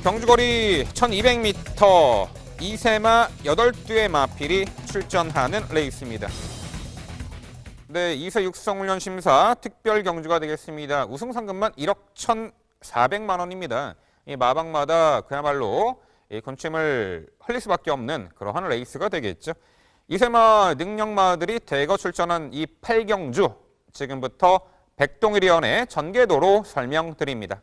경주거리 1200m 2세마 8듀의 마필이 출전하는 레이스입니다. 네, 2세 육성훈련 심사 특별 경주가 되겠습니다. 우승 상금만 1억 1,400만 원입니다. 이 마방마다 그야말로 이 군침을 흘릴 수밖에 없는 그러한 레이스가 되겠죠. 2세마 능력마들이 대거 출전한 이 8경주 지금부터 백동일위원의 전개도로 설명드립니다.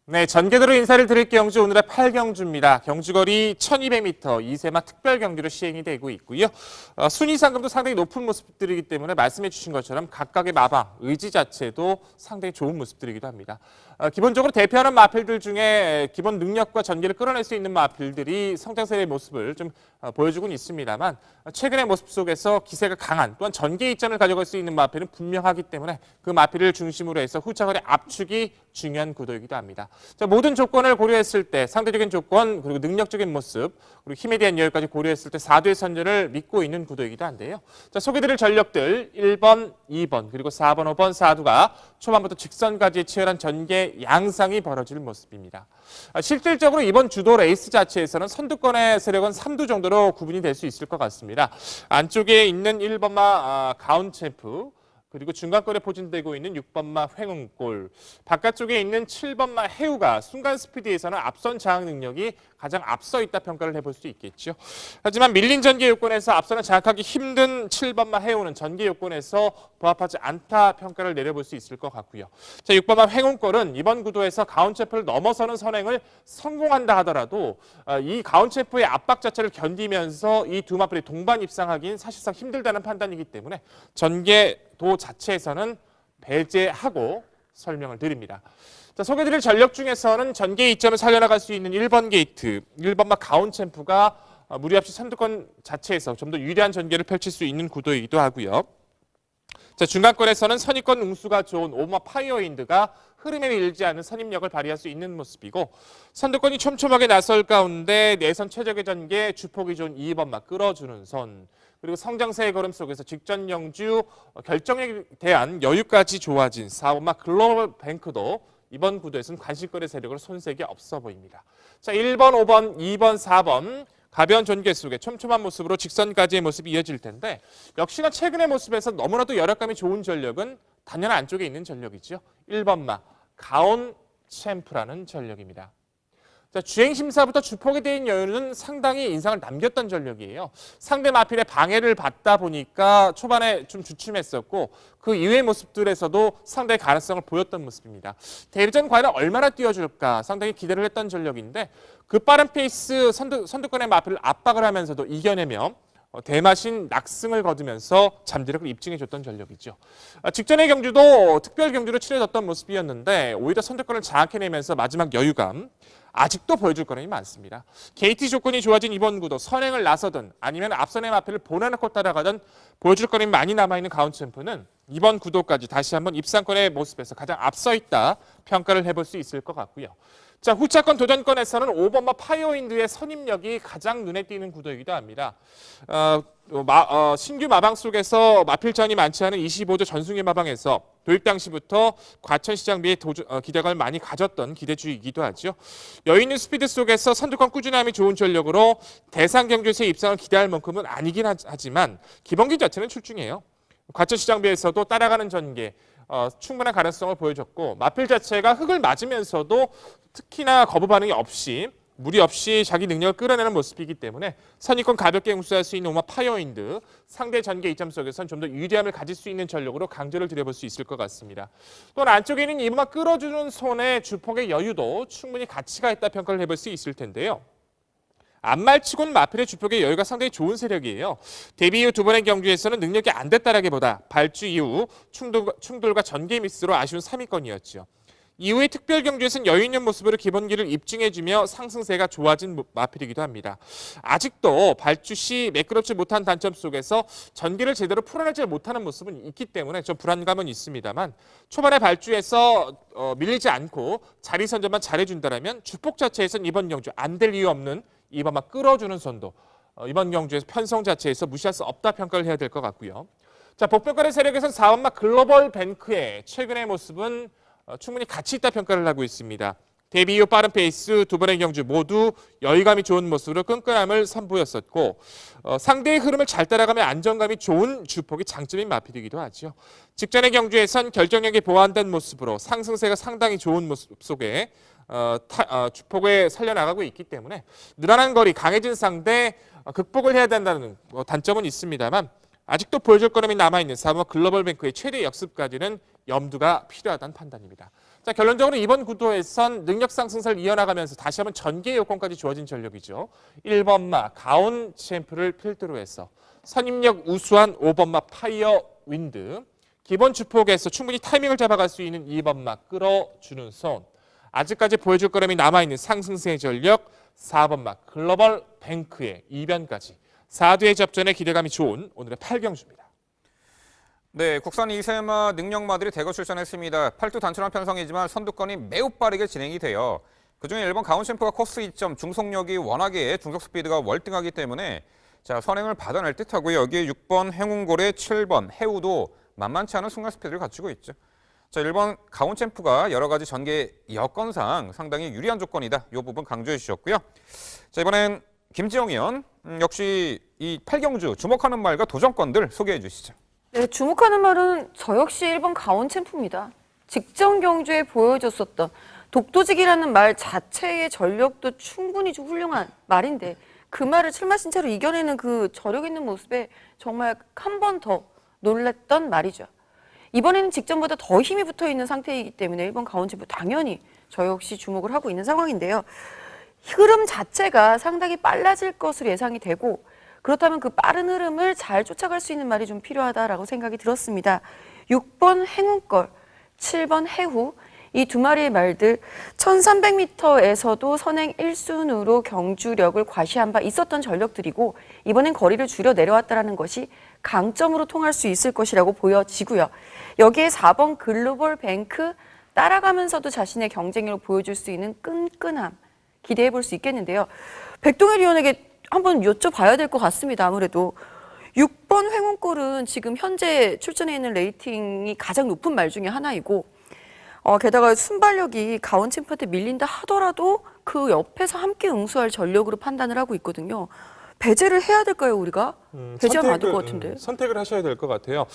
네, 전개도로 인사를 드릴 경주 오늘의 8경주입니다. 경주거리 1200m 2세마 특별 경주로 시행이 되고 있고요. 순위 상금도 상당히 높은 모습들이기 때문에 말씀해 주신 것처럼 각각의 마방, 의지 자체도 상당히 좋은 모습들이기도 합니다. 기본적으로 대표하는 마필들 중에 기본 능력과 전개를 끌어낼 수 있는 마필들이 성장세의 모습을 좀 보여주고는 있습니다만 최근의 모습 속에서 기세가 강한 또한 전개 이점을 가져갈 수 있는 마필은 분명하기 때문에 그 마필을 중심으로 해서 후차거리 압축이 중요한 구도이기도 합니다. 자, 모든 조건을 고려했을 때 상대적인 조건 그리고 능력적인 모습 그리고 힘에 대한 여유까지 고려했을 때 4두의 선전을 믿고 있는 구도이기도 한데요. 자, 소개드릴 전력들 1번, 2번 그리고 4번, 5번, 4두가 초반부터 직선까지 치열한 전개 양상이 벌어질 모습입니다. 실질적으로 이번 주도 레이스 자체에서는 선두권의 세력은 3두 정도로 구분이 될 수 있을 것 같습니다. 안쪽에 있는 1번마 가운챔프 그리고 중간골에 포진되고 있는 6번마 횡웅골, 바깥쪽에 있는 7번마 해우가 순간 스피드에서는 앞선 장악 능력이 가장 앞서 있다 평가를 해볼 수 있겠죠. 하지만 밀린 전개 요건에서 앞선을 장악하기 힘든 7번마 해우는 전개 요건에서 부합하지 않다 평가를 내려볼 수 있을 것 같고요. 자, 6번마 횡웅골은 이번 구도에서 가운체프를 넘어서는 선행을 성공한다 하더라도 이 가운체프의 압박 자체를 견디면서 이 두 마필이 동반 입상하기는 사실상 힘들다는 판단이기 때문에 전개도 자체에서는 배제하고 설명을 드립니다. 자, 소개드릴 전력 중에서는 전개 이점을 살려나갈 수 있는 1번 게이트, 1번마 가운챔프가 무리 없이 선두권 자체에서 좀 더 유리한 전개를 펼칠 수 있는 구도이기도 하고요. 자, 중간권에서는 선입권 응수가 좋은 5번마 파이어윈드가 흐름에 밀지 않은 선임력을 발휘할 수 있는 모습이고, 선두권이 촘촘하게 나설 가운데 내선 최적의 전개, 주폭이 좋은 2번마 끌어주는 선, 그리고 성장세의 걸음 속에서 직전 영주 결정력에 대한 여유까지 좋아진 4번마 글로벌 뱅크도 이번 구도에서는 관심거리 세력으로 손색이 없어 보입니다. 자, 1번, 5번, 2번, 4번 가벼운 전개 속에 촘촘한 모습으로 직선까지의 모습이 이어질 텐데, 역시나 최근의 모습에서 너무나도 열악감이 좋은 전력은 단연 안쪽에 있는 전력이죠. 1번마 가온 챔프라는 전력입니다. 자, 주행심사부터 주폭에 대한 여유는 상당히 인상을 남겼던 전력이에요. 상대 마필의 방해를 받다 보니까 초반에 좀 주춤했었고, 그 이외의 모습들에서도 상당히 가능성을 보였던 모습입니다. 대리전 과연 얼마나 뛰어줄까 상당히 기대를 했던 전력인데, 그 빠른 페이스 선두권의 마필을 압박을 하면서도 이겨내며 대마신 낙승을 거두면서 잠재력을 입증해줬던 전력이죠. 직전의 경주도 특별 경주로 치러졌던 모습이었는데 오히려 선두권을 장악해내면서 마지막 여유감, 아직도 보여줄 거름이 많습니다. KT 조건이 좋아진 이번 구도 선행을 나서든 아니면 앞선의 마필을 보내놓고 따라가든 보여줄 거름이 많이 남아있는 가운챔프는 이번 구도까지 다시 한번 입상권의 모습에서 가장 앞서 있다 평가를 해볼 수 있을 것 같고요. 자, 후차권 도전권에서는 5번마 파이어윈드의 선임력이 가장 눈에 띄는 구도이기도 합니다. 신규 마방 속에서 마필전이 많지 않은 25조 전승의 마방에서 도입 당시부터 과천시장비의 기대감을 많이 가졌던 기대주이기도 하죠. 여유 있는 스피드 속에서 선두권 꾸준함이 좋은 전력으로 대상 경주에서 입상을 기대할 만큼은 아니긴 하지만 기본기 자체는 출중해요. 과천시장비에서도 따라가는 전개, 충분한 가능성을 보여줬고, 마필 자체가 흙을 맞으면서도 특히나 거부 반응이 없이 무리 없이 자기 능력을 끌어내는 모습이기 때문에 선입권 가볍게 응수할 수 있는 오마 파이어윈드, 상대 전개 이점 속에서는 좀 더 유리함을 가질 수 있는 전력으로 강조를 드려볼 수 있을 것 같습니다. 또한 안쪽에 있는 이번만 끌어주는 손의 주폭의 여유도 충분히 가치가 있다 평가를 해볼 수 있을 텐데요. 안말치고는 마필의 주폭의 여유가 상당히 좋은 세력이에요. 데뷔 이후 두 번의 경주에서는 능력이 안 됐다라기보다 발주 이후 충돌과 전개 미스로 아쉬운 3위권이었죠. 이후의 특별 경주에서는 여유 있는 모습으로 기본기를 입증해주며 상승세가 좋아진 마필이기도 합니다. 아직도 발주 시 매끄럽지 못한 단점 속에서 전기를 제대로 풀어내지 못하는 모습은 있기 때문에 좀 불안감은 있습니다만, 초반에 발주에서 밀리지 않고 자리 선점만 잘해준다면 주폭 자체에서는 이번 경주 안 될 이유 없는 이번만 끌어주는 선도 이번 경주에서 편성 자체에서 무시할 수 없다 평가를 해야 될 것 같고요. 자, 복병권의 세력에서는 4번마 글로벌 뱅크의 최근의 모습은 충분히 가치 있다 평가를 하고 있습니다. 데뷔 이후 빠른 페이스 두 번의 경주 모두 여유감이 좋은 모습으로 끈끈함을 선보였었고, 상대의 흐름을 잘 따라가며 안정감이 좋은 주폭이 장점인 마필이기도 하죠. 직전의 경주에선 결정력이 보완된 모습으로 상승세가 상당히 좋은 모습 속에 주폭에 살려나가고 있기 때문에 늘어난 거리, 강해진 상대 극복을 해야 된다는 단점은 있습니다만, 아직도 보여줄 거름이 남아있는 4번마 글로벌 뱅크의 최대 역습까지는 염두가 필요하다는 판단입니다. 자, 결론적으로 이번 구도에선 능력 상승세를 이어나가면서 다시 한번 전개 요건까지 주어진 전력이죠. 1번마 가온 챔프를 필두로 해서 선임력 우수한 5번마 파이어 윈드, 기본 주폭에서 충분히 타이밍을 잡아갈 수 있는 2번마 끌어주는 손, 아직까지 보여줄 거름이 남아있는 상승세 전력 4번마 글로벌 뱅크의 이변까지 4두의 접전에 기대감이 좋은 오늘의 8경주입니다. 네, 국산 2세마 능력마들이 대거 출전했습니다. 8두 단순한 편성이지만 선두권이 매우 빠르게 진행이 돼요. 그중에 1번 가온챔프가 코스 2점, 중속력이 워낙에 중속 스피드가 월등하기 때문에 자, 선행을 받아낼 듯하고요. 여기에 6번 행운골의 7번 해우도 만만치 않은 순간 스피드를 갖추고 있죠. 자, 1번 가온챔프가 여러 가지 전개 여건상 상당히 유리한 조건이다. 이 부분 강조해 주셨고요. 자, 이번엔 김지영 의원 역시 이 8경주 주목하는 말과 도전권들 소개해 주시죠. 네, 주목하는 말은 저 역시 1번 강원 챔프입니다. 직전 경주에 보여줬었던 독도직이라는 말 자체의 전력도 충분히 좀 훌륭한 말인데 그 말을 출마 신체로 이겨내는 그 저력 있는 모습에 정말 한 번 더 놀랬던 말이죠. 이번에는 직전보다 더 힘이 붙어 있는 상태이기 때문에 1번 강원 챔프 당연히 저 역시 주목을 하고 있는 상황인데요. 흐름 자체가 상당히 빨라질 것으로 예상이 되고 그렇다면 그 빠른 흐름을 잘 쫓아갈 수 있는 말이 좀 필요하다라고 생각이 들었습니다. 6번 행운걸, 7번 해후 이 두 마리의 말들 1300m에서도 선행 1순으로 경주력을 과시한 바 있었던 전력들이고 이번엔 거리를 줄여 내려왔다는 것이 강점으로 통할 수 있을 것이라고 보여지고요. 여기에 4번 글로벌 뱅크 따라가면서도 자신의 경쟁력을 보여줄 수 있는 끈끈함 기대해 볼 수 있겠는데요. 백동일 위원에게 한번 여쭤봐야 될 것 같습니다. 아무래도 6번 행운골은 지금 현재 출전해 있는 레이팅이 가장 높은 말 중에 하나이고 게다가 순발력이 강원 챔프한테 밀린다 하더라도 그 옆에서 함께 응수할 전력으로 판단을 하고 있거든요. 배제를 해야 될까요, 우리가? 배제하면 안 될 것 같은데. 선택을 하셔야 될 것 같아요.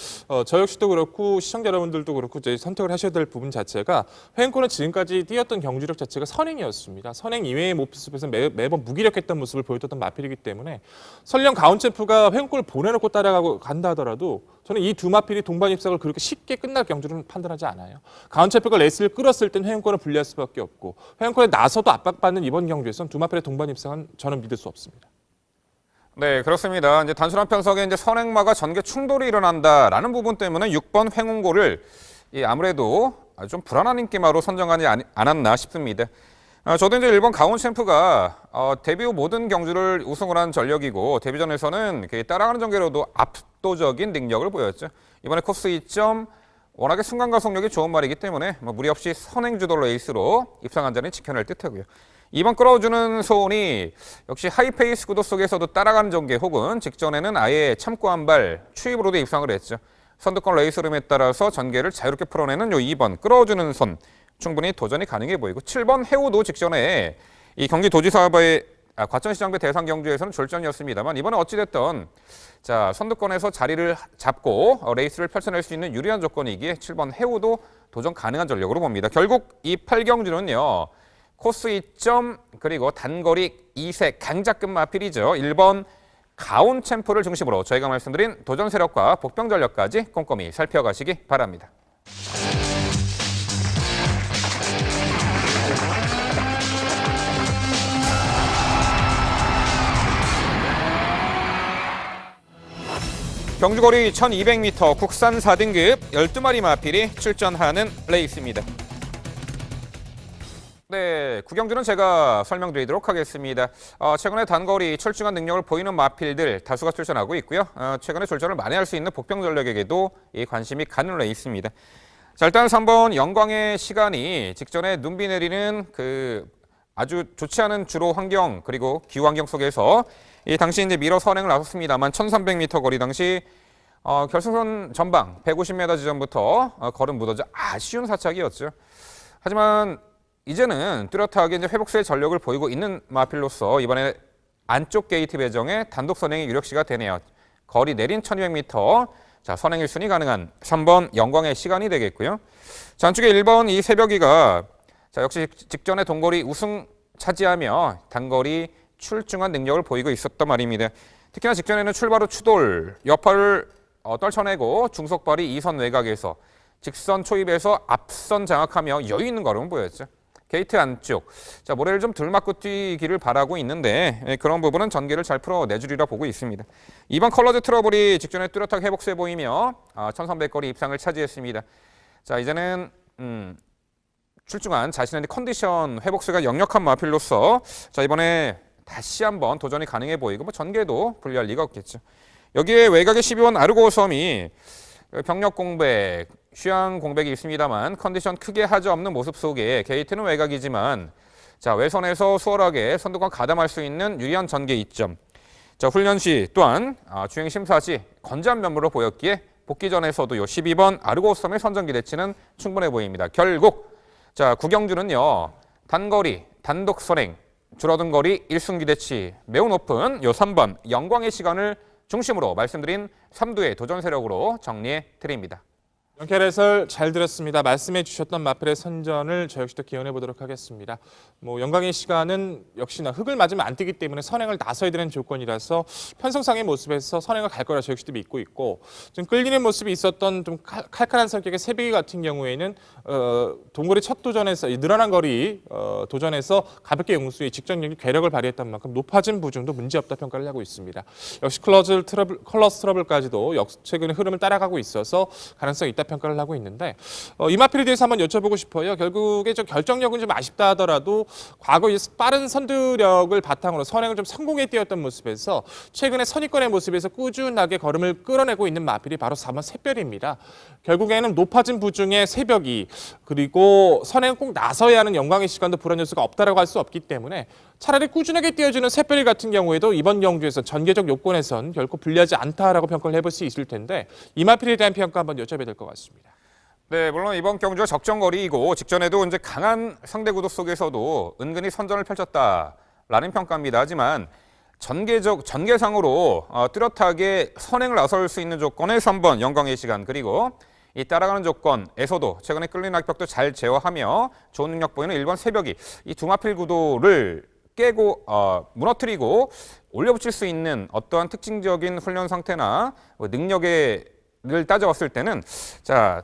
저 역시도 그렇고 시청자 여러분들도 그렇고 이제 선택을 하셔야 될 부분 자체가 회원권은 지금까지 뛰었던 경주력 자체가 선행이었습니다. 선행 이외의 모습에서 매번 무기력했던 모습을 보여줬던 마필이기 때문에 설령 강원 챔프가 회원권을 보내놓고 따라가고 간다 하더라도 저는 이 두 마필이 동반 입상을 그렇게 쉽게 끝날 경주는 판단하지 않아요. 강원 챔프가 레이스를 끌었을 땐 회원권을 불리할 수밖에 없고 회원권에 나서도 압박받는 이번 경주에서는 두 마필의 동반 입상은 저는 믿을 수 없습니다. 네, 그렇습니다. 이제 단순한 편석에 이제 선행마가 전개 충돌이 일어난다라는 부분 때문에 6번 행운고를 아무래도 좀 불안한 인기마로 선정하지 않았나 싶습니다. 저도 이제 1번 강원 챔프가 데뷔 후 모든 경주를 우승을 한 전력이고 데뷔전에서는 따라가는 전개로도 압도적인 능력을 보였죠. 이번에 코스 2점 워낙에 순간 가속력이 좋은 말이기 때문에 무리 없이 선행 주도 레이스로 입상한 자리는 지켜낼 듯하고요. 이번 끌어주는 소은이 역시 하이페이스 구도 속에서도 따라가는 전개 혹은 직전에는 아예 참고 한 발 추입으로도 입상을 했죠. 선두권 레이스 흐름에 따라서 전개를 자유롭게 풀어내는 요 2번 끌어주는 손 충분히 도전이 가능해 보이고 7번 해우도 직전에 이 경기도지사와의 과천시장배 대상 경주에서는 졸전이었습니다만 이번에 어찌됐든 자 선두권에서 자리를 잡고 레이스를 펼쳐낼 수 있는 유리한 조건이기에 7번 해우도 도전 가능한 전력으로 봅니다. 결국 이 8경주는요. 코스 2점 그리고 단거리 2세 강자급 마필이죠. 1번 가온 챔프를 중심으로 저희가 말씀드린 도전 세력과 복병 전력까지 꼼꼼히 살펴가시기 바랍니다. 경주거리 1200m 국산 4등급 12마리 마필이 출전하는 레이스입니다. 네, 구경주는 제가 설명드리도록 하겠습니다. 최근에 단거리 출중한 능력을 보이는 마필들 다수가 출전하고 있고요. 최근에 출전을 만회할 수 있는 복병 전력에게도 이 관심이 가는 레이스입니다. 자, 일단 3번 영광의 시간이 직전에 눈비 내리는 그 아주 좋지 않은 주로 환경 그리고 기후 환경 속에서 이 당시 이제 미러 선행을 나섰습니다만 1300m 거리 당시 결승선 전방 150m 지점부터 걸음 무너져 아쉬운 사착이었죠. 하지만 이제는 뚜렷하게 이제 회복세의 전력을 보이고 있는 마필로서 이번에 안쪽 게이트 배정에 단독 선행이 유력시가 되네요. 거리 내린 1200m. 자, 선행 1순위 가능한 3번 영광의 시간이 되겠고요. 자, 안쪽에 1번 이 새벽이가 자, 역시 직전에 동거리 우승 차지하며 단거리 출중한 능력을 보이고 있었단 말입니다. 특히나 직전에는 출발 후 추돌, 여파를 떨쳐내고 중속발이 2선 외곽에서 직선 초입에서 앞선 장악하며 여유 있는 걸음을 보였죠. 게이트 안쪽, 자 모래를 좀 덜 맞고 뛰기를 바라고 있는데 그런 부분은 전개를 잘 풀어내주리라 보고 있습니다. 2번 컬러즈 트러블이 직전에 뚜렷하게 회복세 보이며 1300거리 입상을 차지했습니다. 자 이제는 출중한 자신의 컨디션 회복세가 역력한 마필로서 자 이번에 다시 한번 도전이 가능해 보이고 뭐 전개도 불리할 리가 없겠죠. 여기에 외곽의 12번 아르고 섬이 병력 공백, 휴양 공백이 있습니다만 컨디션 크게 하지 없는 모습 속에 게이트는 외곽이지만 자 외선에서 수월하게 선두권 가담할 수 있는 유리한 전개 이점. 자 훈련 시 또한 주행 심사 시 건재한 면모로 보였기에 복귀전에서도 요 12번 아르고 섬의 선전 기대치는 충분해 보입니다. 결국 자 구경주는요 단거리 단독 선행 줄어든 거리 1순 기대치 매우 높은 요 3번 영광의 시간을 중심으로 말씀드린 3두의 도전 세력으로 정리해 드립니다. 연결 해설 잘 들었습니다. 말씀해 주셨던 마필의 선전을 저 역시도 기원해 보도록 하겠습니다. 영광의 시간은 역시나 흙을 맞으면 안 뛰기 때문에 선행을 나서야 되는 조건이라서 편성상의 모습에서 선행을 갈 거라 저 역시도 믿고 있고, 좀 끌리는 모습이 있었던 좀 칼칼한 성격의 새벽이 같은 경우에는 동굴의 첫 도전에서 늘어난 거리 도전에서 가볍게 용수의 직전력이 괴력을 발휘했던 만큼 높아진 부중도 문제없다 평가를 하고 있습니다. 역시 컬러스 트러블까지도 최근의 흐름을 따라가고 있어서 가능성이 있다 평가를 하고 있는데, 이마필에 대해서 한번 여쭤보고 싶어요. 결국에 좀 결정력은 좀 아쉽다 하더라도 과거 빠른 선두력을 바탕으로 선행을 좀 성공에 띄었던 모습에서 최근에 선입권의 모습에서 꾸준하게 걸음을 끌어내고 있는 마필이 바로 4번 새별입니다. 결국에는 높아진 부중의 새벽이, 그리고 선행을 꼭 나서야 하는 영광의 시간도 불안 요소가 없다라고 할 수 없기 때문에 차라리 꾸준하게 뛰어주는 새별이 같은 경우에도 이번 경주에서 전개적 요건에선 결코 불리하지 않다라고 평가를 해볼 수 있을 텐데, 이마필에 대한 평가 한번 여쭤봐야 될 것 같습니다. 네, 물론 이번 경주가 적정거리이고 직전에도 이제 강한 상대 구도 속에서도 은근히 선전을 펼쳤다라는 평가입니다. 하지만 전개상으로 뚜렷하게 선행을 나설 수 있는 조건의 3번 영광의 시간, 그리고 이 따라가는 조건에서도 최근에 끌린 악벽도 잘 제어하며 좋은 능력 보이는 1번 새벽이 이 두 마필 구도를 깨고 무너뜨리고 올려붙일 수 있는 어떠한 특징적인 훈련 상태나 능력을 따져봤을 때는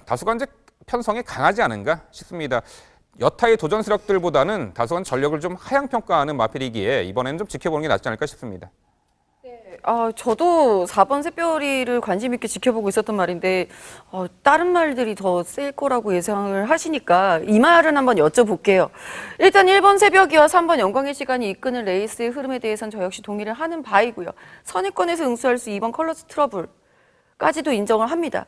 다소간 이제 편성이 강하지 않은가 싶습니다. 여타의 도전 세력들보다는 다소간 전력을 좀 하향 평가하는 마필이기에 이번에는 좀 지켜보는 게 낫지 않을까 싶습니다. 저도 4번 새별이를 관심 있게 지켜보고 있었던 말인데 다른 말들이 더 셀 거라고 예상을 하시니까 이 말은 한번 여쭤볼게요. 일단 1번 새벽이와 3번 영광의 시간이 이끄는 레이스의 흐름에 대해서는 저 역시 동의를 하는 바이고요. 선입권에서 응수할 수 2번 컬러스 트러블까지도 인정을 합니다.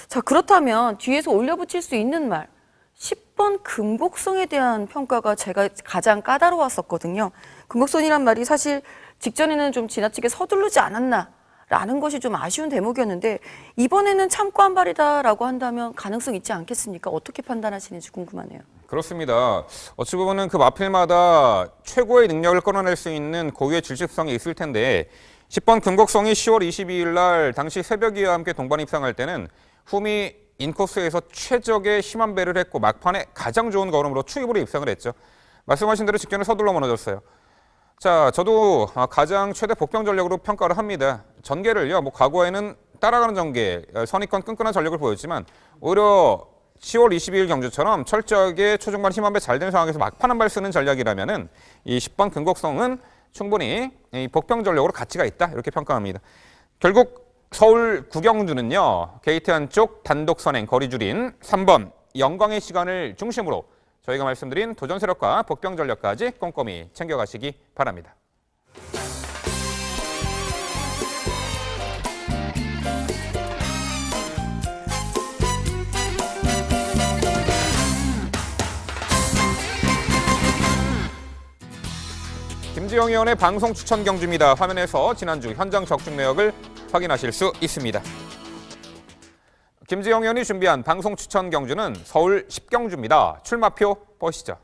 자, 그렇다면 뒤에서 올려붙일 수 있는 말 10번 금곡성에 대한 평가가 제가 가장 까다로웠었거든요. 금곡성이란 말이 사실 직전에는 좀 지나치게 서두르지 않았나라는 것이 좀 아쉬운 대목이었는데, 이번에는 참고 한 발이다라고 한다면 가능성 있지 않겠습니까? 어떻게 판단하시는지 궁금하네요. 그렇습니다. 어찌 보면 그 마필마다 최고의 능력을 끌어낼 수 있는 고유의 질식성이 있을 텐데, 10번 금곡성이 10월 22일 날 당시 새벽이와 함께 동반 입상할 때는 훔이 인코스에서 최적의 힘한 배를 했고 막판에 가장 좋은 걸음으로 추입으로 입상을 했죠. 말씀하신 대로 직전에 서둘러 무너졌어요. 자, 저도 가장 최대 복병 전력으로 평가를 합니다. 전개를요, 과거에는 따라가는 전개, 선입권 끈끈한 전력을 보였지만 오히려 10월 22일 경주처럼 철저하게 초중반 힘 한 배 잘 되는 상황에서 막판 한 발 쓰는 전략이라면은 이 10번 금곡성은 충분히 이 복병 전력으로 가치가 있다, 이렇게 평가합니다. 결국 서울 구경주는요, 게이트 안쪽 단독 선행 거리 줄인 3번 영광의 시간을 중심으로 저희가 말씀드린 도전 세력과 복병 전력까지 꼼꼼히 챙겨가시기 바랍니다. 김지영 의원의 방송 추천 경주입니다. 화면에서 지난주 현장 적중 내역을 확인하실 수 있습니다. 김지영 의원이 준비한 방송 추천 경주는 서울 10경주입니다. 출마표 보시죠.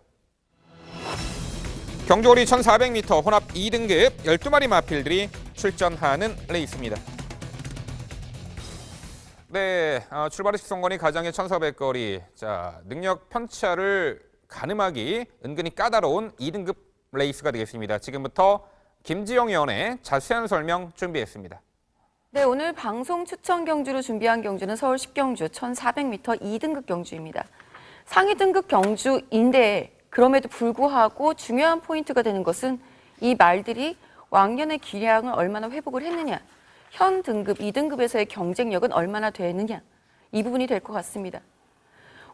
경주거리 1400m 혼합 2등급 12마리 마필들이 출전하는 레이스입니다. 네, 출발의 식성권이 가장의 1400거리. 자, 능력 편차를 가늠하기 은근히 까다로운 2등급 레이스가 되겠습니다. 지금부터 김지영 의원의 자세한 설명 준비했습니다. 네, 오늘 방송 추천 경주로 준비한 경주는 서울 10경주 1400m 2등급 경주입니다. 상위 등급 경주인데 그럼에도 불구하고 중요한 포인트가 되는 것은 이 말들이 왕년의 기량을 얼마나 회복을 했느냐, 현 등급 2등급에서의 경쟁력은 얼마나 되느냐, 이 부분이 될 것 같습니다.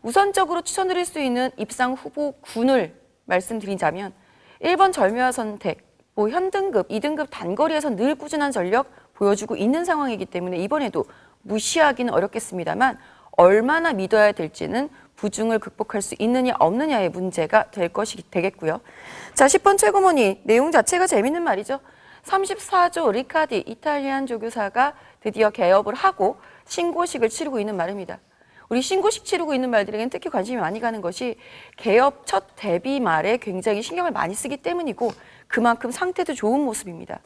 우선적으로 추천드릴 수 있는 입상 후보 군을 말씀드리자면 1번 절묘한 선택, 현 등급, 2등급 단거리에서 늘 꾸준한 전력 보여주고 있는 상황이기 때문에 이번에도 무시하기는 어렵겠습니다만 얼마나 믿어야 될지는 부중을 극복할 수 있느냐 없느냐의 문제가 되겠고요. 자, 10번 최고머니 내용 자체가 재밌는 말이죠. 34조 리카디 이탈리안 조교사가 드디어 개업을 하고 신고식을 치르고 있는 말입니다. 우리 신고식 치르고 있는 말들에게는 특히 관심이 많이 가는 것이 개업 첫 데뷔 말에 굉장히 신경을 많이 쓰기 때문이고 그만큼 상태도 좋은 모습입니다.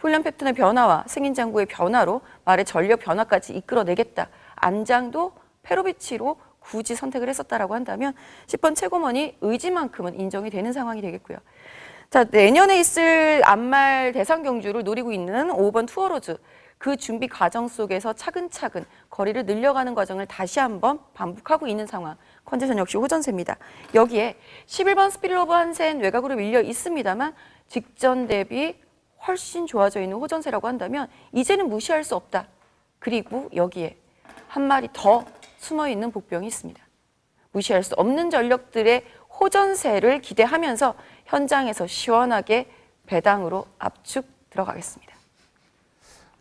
훈련 패턴의 변화와 승인 장구의 변화로 말의 전력 변화까지 이끌어내겠다. 안장도 페로비치로 굳이 선택을 했었다라고 한다면 10번 최고머니 의지만큼은 인정이 되는 상황이 되겠고요. 자, 내년에 있을 안말 대상 경주를 노리고 있는 5번 투어로즈. 그 준비 과정 속에서 차근차근 거리를 늘려가는 과정을 다시 한번 반복하고 있는 상황. 컨디션 역시 호전세입니다. 여기에 11번 스피릿 오브 한센 외곽으로 밀려 있습니다만 직전 대비 훨씬 좋아져 있는 호전세라고 한다면 이제는 무시할 수 없다. 그리고 여기에 한 마리 더 숨어있는 복병이 있습니다. 무시할 수 없는 전력들의 호전세를 기대하면서 현장에서 시원하게 배당으로 압축 들어가겠습니다.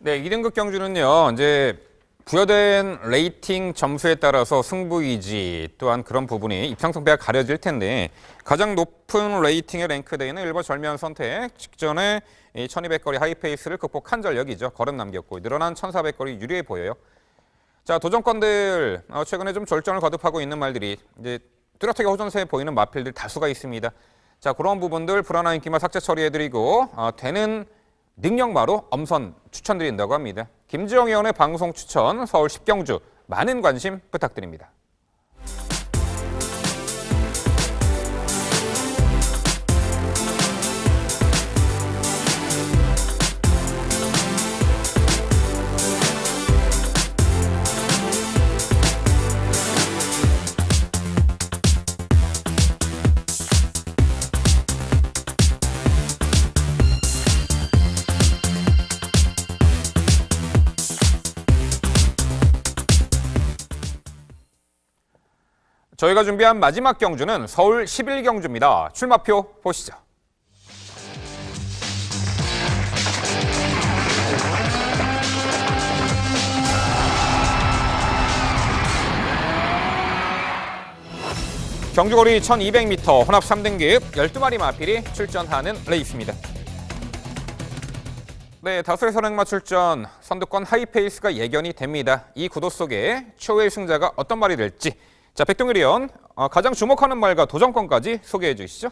네, 2등급 경주는요, 이제 부여된 레이팅 점수에 따라서 승부이지 또한 그런 부분이 입상승패가 가려질 텐데 가장 높은 레이팅에 랭크되어 있는 1번 절묘한 선택, 직전에 이 1200거리 하이페이스를 극복한 전력이죠. 걸음 남겼고 늘어난 1400거리 유리해 보여요. 자, 도전권들 최근에 좀 절정을 거듭하고 있는 말들이 이제 뚜렷하게 호전세에 보이는 마필들 다수가 있습니다. 자, 그런 부분들 불안한 인기만 삭제 처리해드리고 되는 능력마로 엄선 추천드린다고 합니다. 김지영 의원의 방송 추천 서울 10경주 많은 관심 부탁드립니다. 저희가 준비한 마지막 경주는 서울 11경주입니다. 출마표 보시죠. 경주거리 1200m 혼합 3등급 12마리 마필이 출전하는 레이스입니다. 네, 다수의 선행마 출전, 선두권 하이페이스가 예견이 됩니다. 이 구도 속에 최후의 승자가 어떤 말이 될지 자, 백동일 의원, 가장 주목하는 말과 도전권까지 소개해 주시죠.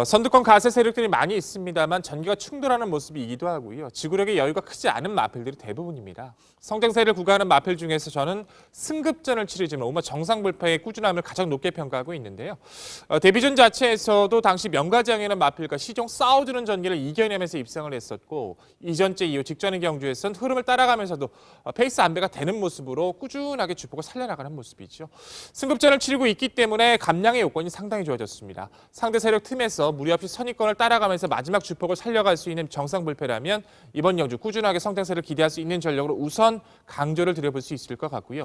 선두권 가세 세력들이 많이 있습니다만 전기가 충돌하는 모습이기도 하고요. 지구력의 여유가 크지 않은 마필들이 대부분입니다. 성장세를 구가하는 마필 중에서 저는 승급전을 치르지만 오마 정상불패의 꾸준함을 가장 높게 평가하고 있는데요. 데뷔전 자체에서도 당시 명가지향에는 마필과 시종 싸워주는 전기를 이겨내면서 입상을 했었고 이전째 이후 직전의 경주에선 흐름을 따라가면서도 페이스 안배가 되는 모습으로 꾸준하게 주폭을 살려나가는 모습이죠. 승급전을 치르고 있기 때문에 감량의 요건이 상당히 좋아졌습니다. 상대 세력 틈에서 무리 없이 선입권을 따라가면서 마지막 주폭을 살려갈 수 있는 정상불패라면 이번 경주 꾸준하게 성장세를 기대할 수 있는 전력으로 우선 강조를 드려볼 수 있을 것 같고요.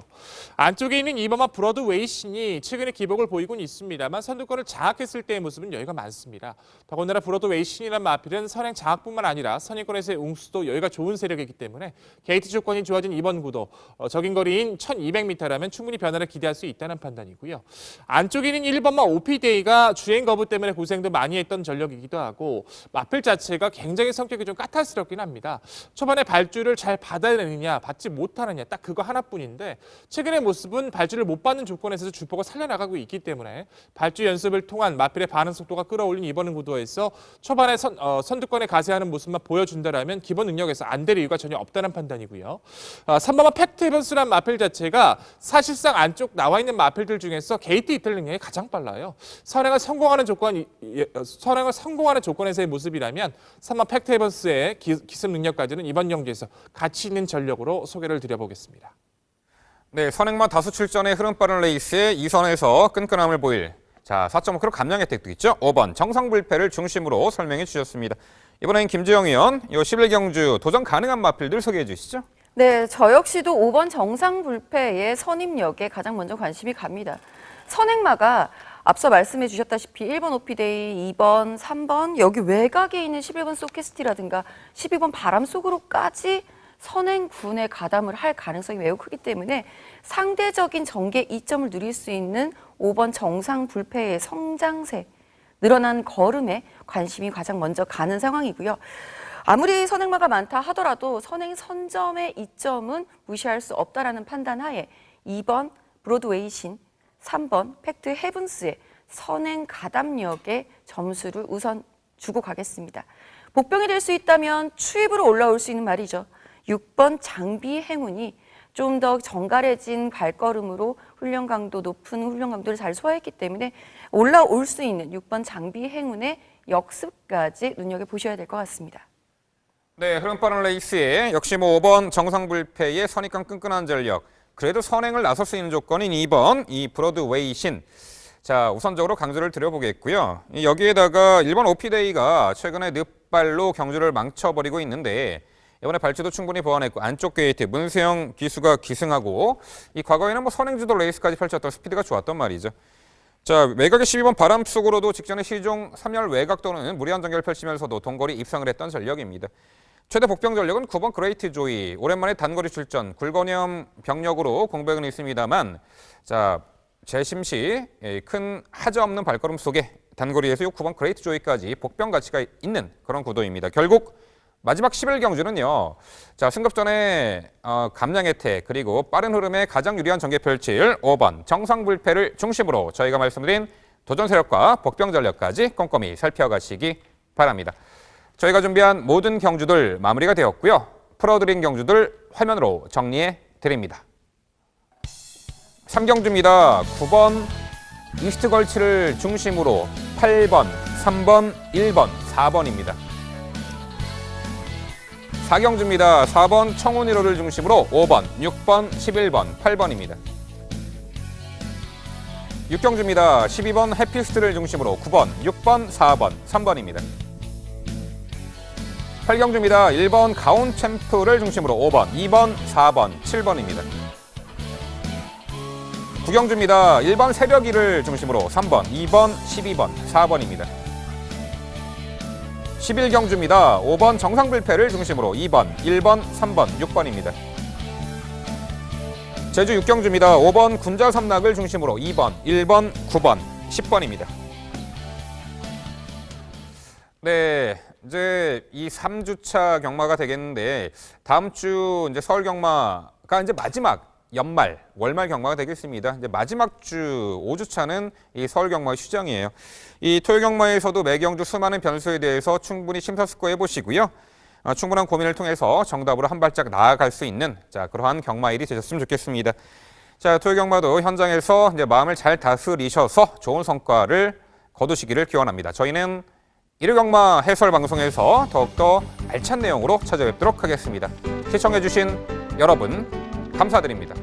안쪽에 있는 이범아 브로드웨이신이 최근에 기복을 보이곤 있습니다만 선두권을 장악했을 때의 모습은 여유가 많습니다. 더군다나 브로드웨이신이라는 마필은 선행 장악뿐만 아니라 선입권에서의 웅수도 여유가 좋은 세력이기 때문에 게이트 조건이 좋아진 이번 구도 적인 거리인 1200m라면 충분히 변화를 기대할 수 있다는 판단이고요. 안쪽에 있는 1번마 오피데이가 주행 거부 때문에 고생도 많이 했던 전력이기도 하고 마필 자체가 굉장히 성격이 좀 까탈스럽긴 합니다. 초반에 발주를 잘 받아내느냐 받지 못하느냐 딱 그거 하나뿐인데 최근의 모습은 발주를 못 받는 조건에서 주폭을 살려나가고 있기 때문에 발주 연습을 통한 마필의 반응 속도가 끌어올린 이번 구도에서 초반에 선두권에 가세하는 모습만 보여준다라면 기본 능력에서 안 될 이유가 전혀 없다는 판단이고요. 3번마 팩트 헤븐스란 마필 자체가 사실상 안쪽 나와 있는 마필들 중에서 게이트 이탈 능력이 가장 빨라요. 선행을 성공하는 조건에서의 모습이라면 3번 팩트 헤븐스의 기습 능력까지는 이번 경기에서 가치 있는 전력으로 소개를 드려보겠습니다. 네, 선행마 다수 출전의 흐름 빠른 레이스에 2선에서 끈끈함을 보일 4.5km 감량 혜택도 있죠. 5번 정상불패를 중심으로 설명해 주셨습니다. 이번엔 김지영 의원, 이 11경주 도전 가능한 마필들 소개해 주시죠. 네, 저 역시도 5번 정상불패의 선임력에 가장 먼저 관심이 갑니다. 선행마가 앞서 말씀해 주셨다시피 1번 오피데이, 2번, 3번, 여기 외곽에 있는 11번 소캐스티라든가 12번 바람속으로까지 선행군에 가담을 할 가능성이 매우 크기 때문에 상대적인 전개 이점을 누릴 수 있는 5번 정상불패의 성장세, 늘어난 걸음에 관심이 가장 먼저 가는 상황이고요. 아무리 선행마가 많다 하더라도 선행 선점의 이점은 무시할 수 없다라는 판단하에 2번 브로드웨이신, 3번 팩트 헤븐스의 선행 가담력에 점수를 우선 주고 가겠습니다. 복병이 될 수 있다면 추입으로 올라올 수 있는 말이죠. 6번 장비 행운이 좀 더 정갈해진 발걸음으로 훈련 강도 높은 훈련 강도를 잘 소화했기 때문에 올라올 수 있는 6번 장비 행운의 역습까지 눈여겨보셔야 될 것 같습니다. 네, 흐름 빠른 레이스에 역시 5번 정상불패의 선입관 끈끈한 전력. 그래도 선행을 나설 수 있는 조건인 2번 이 브로드웨이 신. 자, 우선적으로 강조를 드려보겠고요. 여기에다가 1번 오피데이가 최근에 늪발로 경주를 망쳐버리고 있는데 이번에 발주도 충분히 보완했고 안쪽 게이트 문세영 기수가 기승하고 이 과거에는 선행주도 레이스까지 펼쳤던 스피드가 좋았던 말이죠. 자, 외곽의 12번 바람 속으로도 직전에 시종 3열 외곽 도는 무리한 전개를 펼치면서도 동거리 입상을 했던 전력입니다. 최대 복병 전력은 9번 그레이트 조이. 오랜만에 단거리 출전, 굴건염 병력으로 공백은 있습니다만 자, 재심시 큰 하자 없는 발걸음 속에 단거리에서 9번 그레이트 조이까지 복병 가치가 있는 그런 구도입니다. 결국 마지막 11경주는요. 자, 승급 전에 감량 혜택 그리고 빠른 흐름에 가장 유리한 전개 펼칠 5번 정상불패를 중심으로 저희가 말씀드린 도전 세력과 복병 전력까지 꼼꼼히 살펴가시기 바랍니다. 저희가 준비한 모든 경주들 마무리가 되었고요. 풀어드린 경주들 화면으로 정리해 드립니다. 3경주입니다. 9번 이스트 걸치를 중심으로 8번, 3번, 1번, 4번입니다. 4경주입니다. 4번 청운 1호를 중심으로 5번, 6번, 11번, 8번입니다. 6경주입니다. 12번 해피스트를 중심으로 9번, 6번, 4번, 3번입니다. 8경주입니다. 1번 가온 챔프를 중심으로 5번, 2번, 4번, 7번입니다. 9경주입니다. 1번 세력이를 중심으로 3번, 2번, 12번, 4번입니다. 11경주입니다. 5번 정상불패를 중심으로 2번, 1번, 3번, 6번입니다. 제주 6경주입니다. 5번 군자 삼락을 중심으로 2번, 1번, 9번, 10번입니다. 네, 이제 이 3주차 경마가 되겠는데 다음 주 이제 서울 경마가 이제 마지막 연말, 월말 경마가 되겠습니다. 이제 마지막 주 5주차는 이 서울 경마의 휴장이에요. 이 토요 경마에서도 매경주 수많은 변수에 대해서 충분히 심사숙고해 보시고요. 충분한 고민을 통해서 정답으로 한 발짝 나아갈 수 있는 그러한 경마일이 되셨으면 좋겠습니다. 자, 토요 경마도 현장에서 이제 마음을 잘 다스리셔서 좋은 성과를 거두시기를 기원합니다. 저희는 일요 경마 해설 방송에서 더욱더 알찬 내용으로 찾아뵙도록 하겠습니다. 시청해주신 여러분 감사드립니다.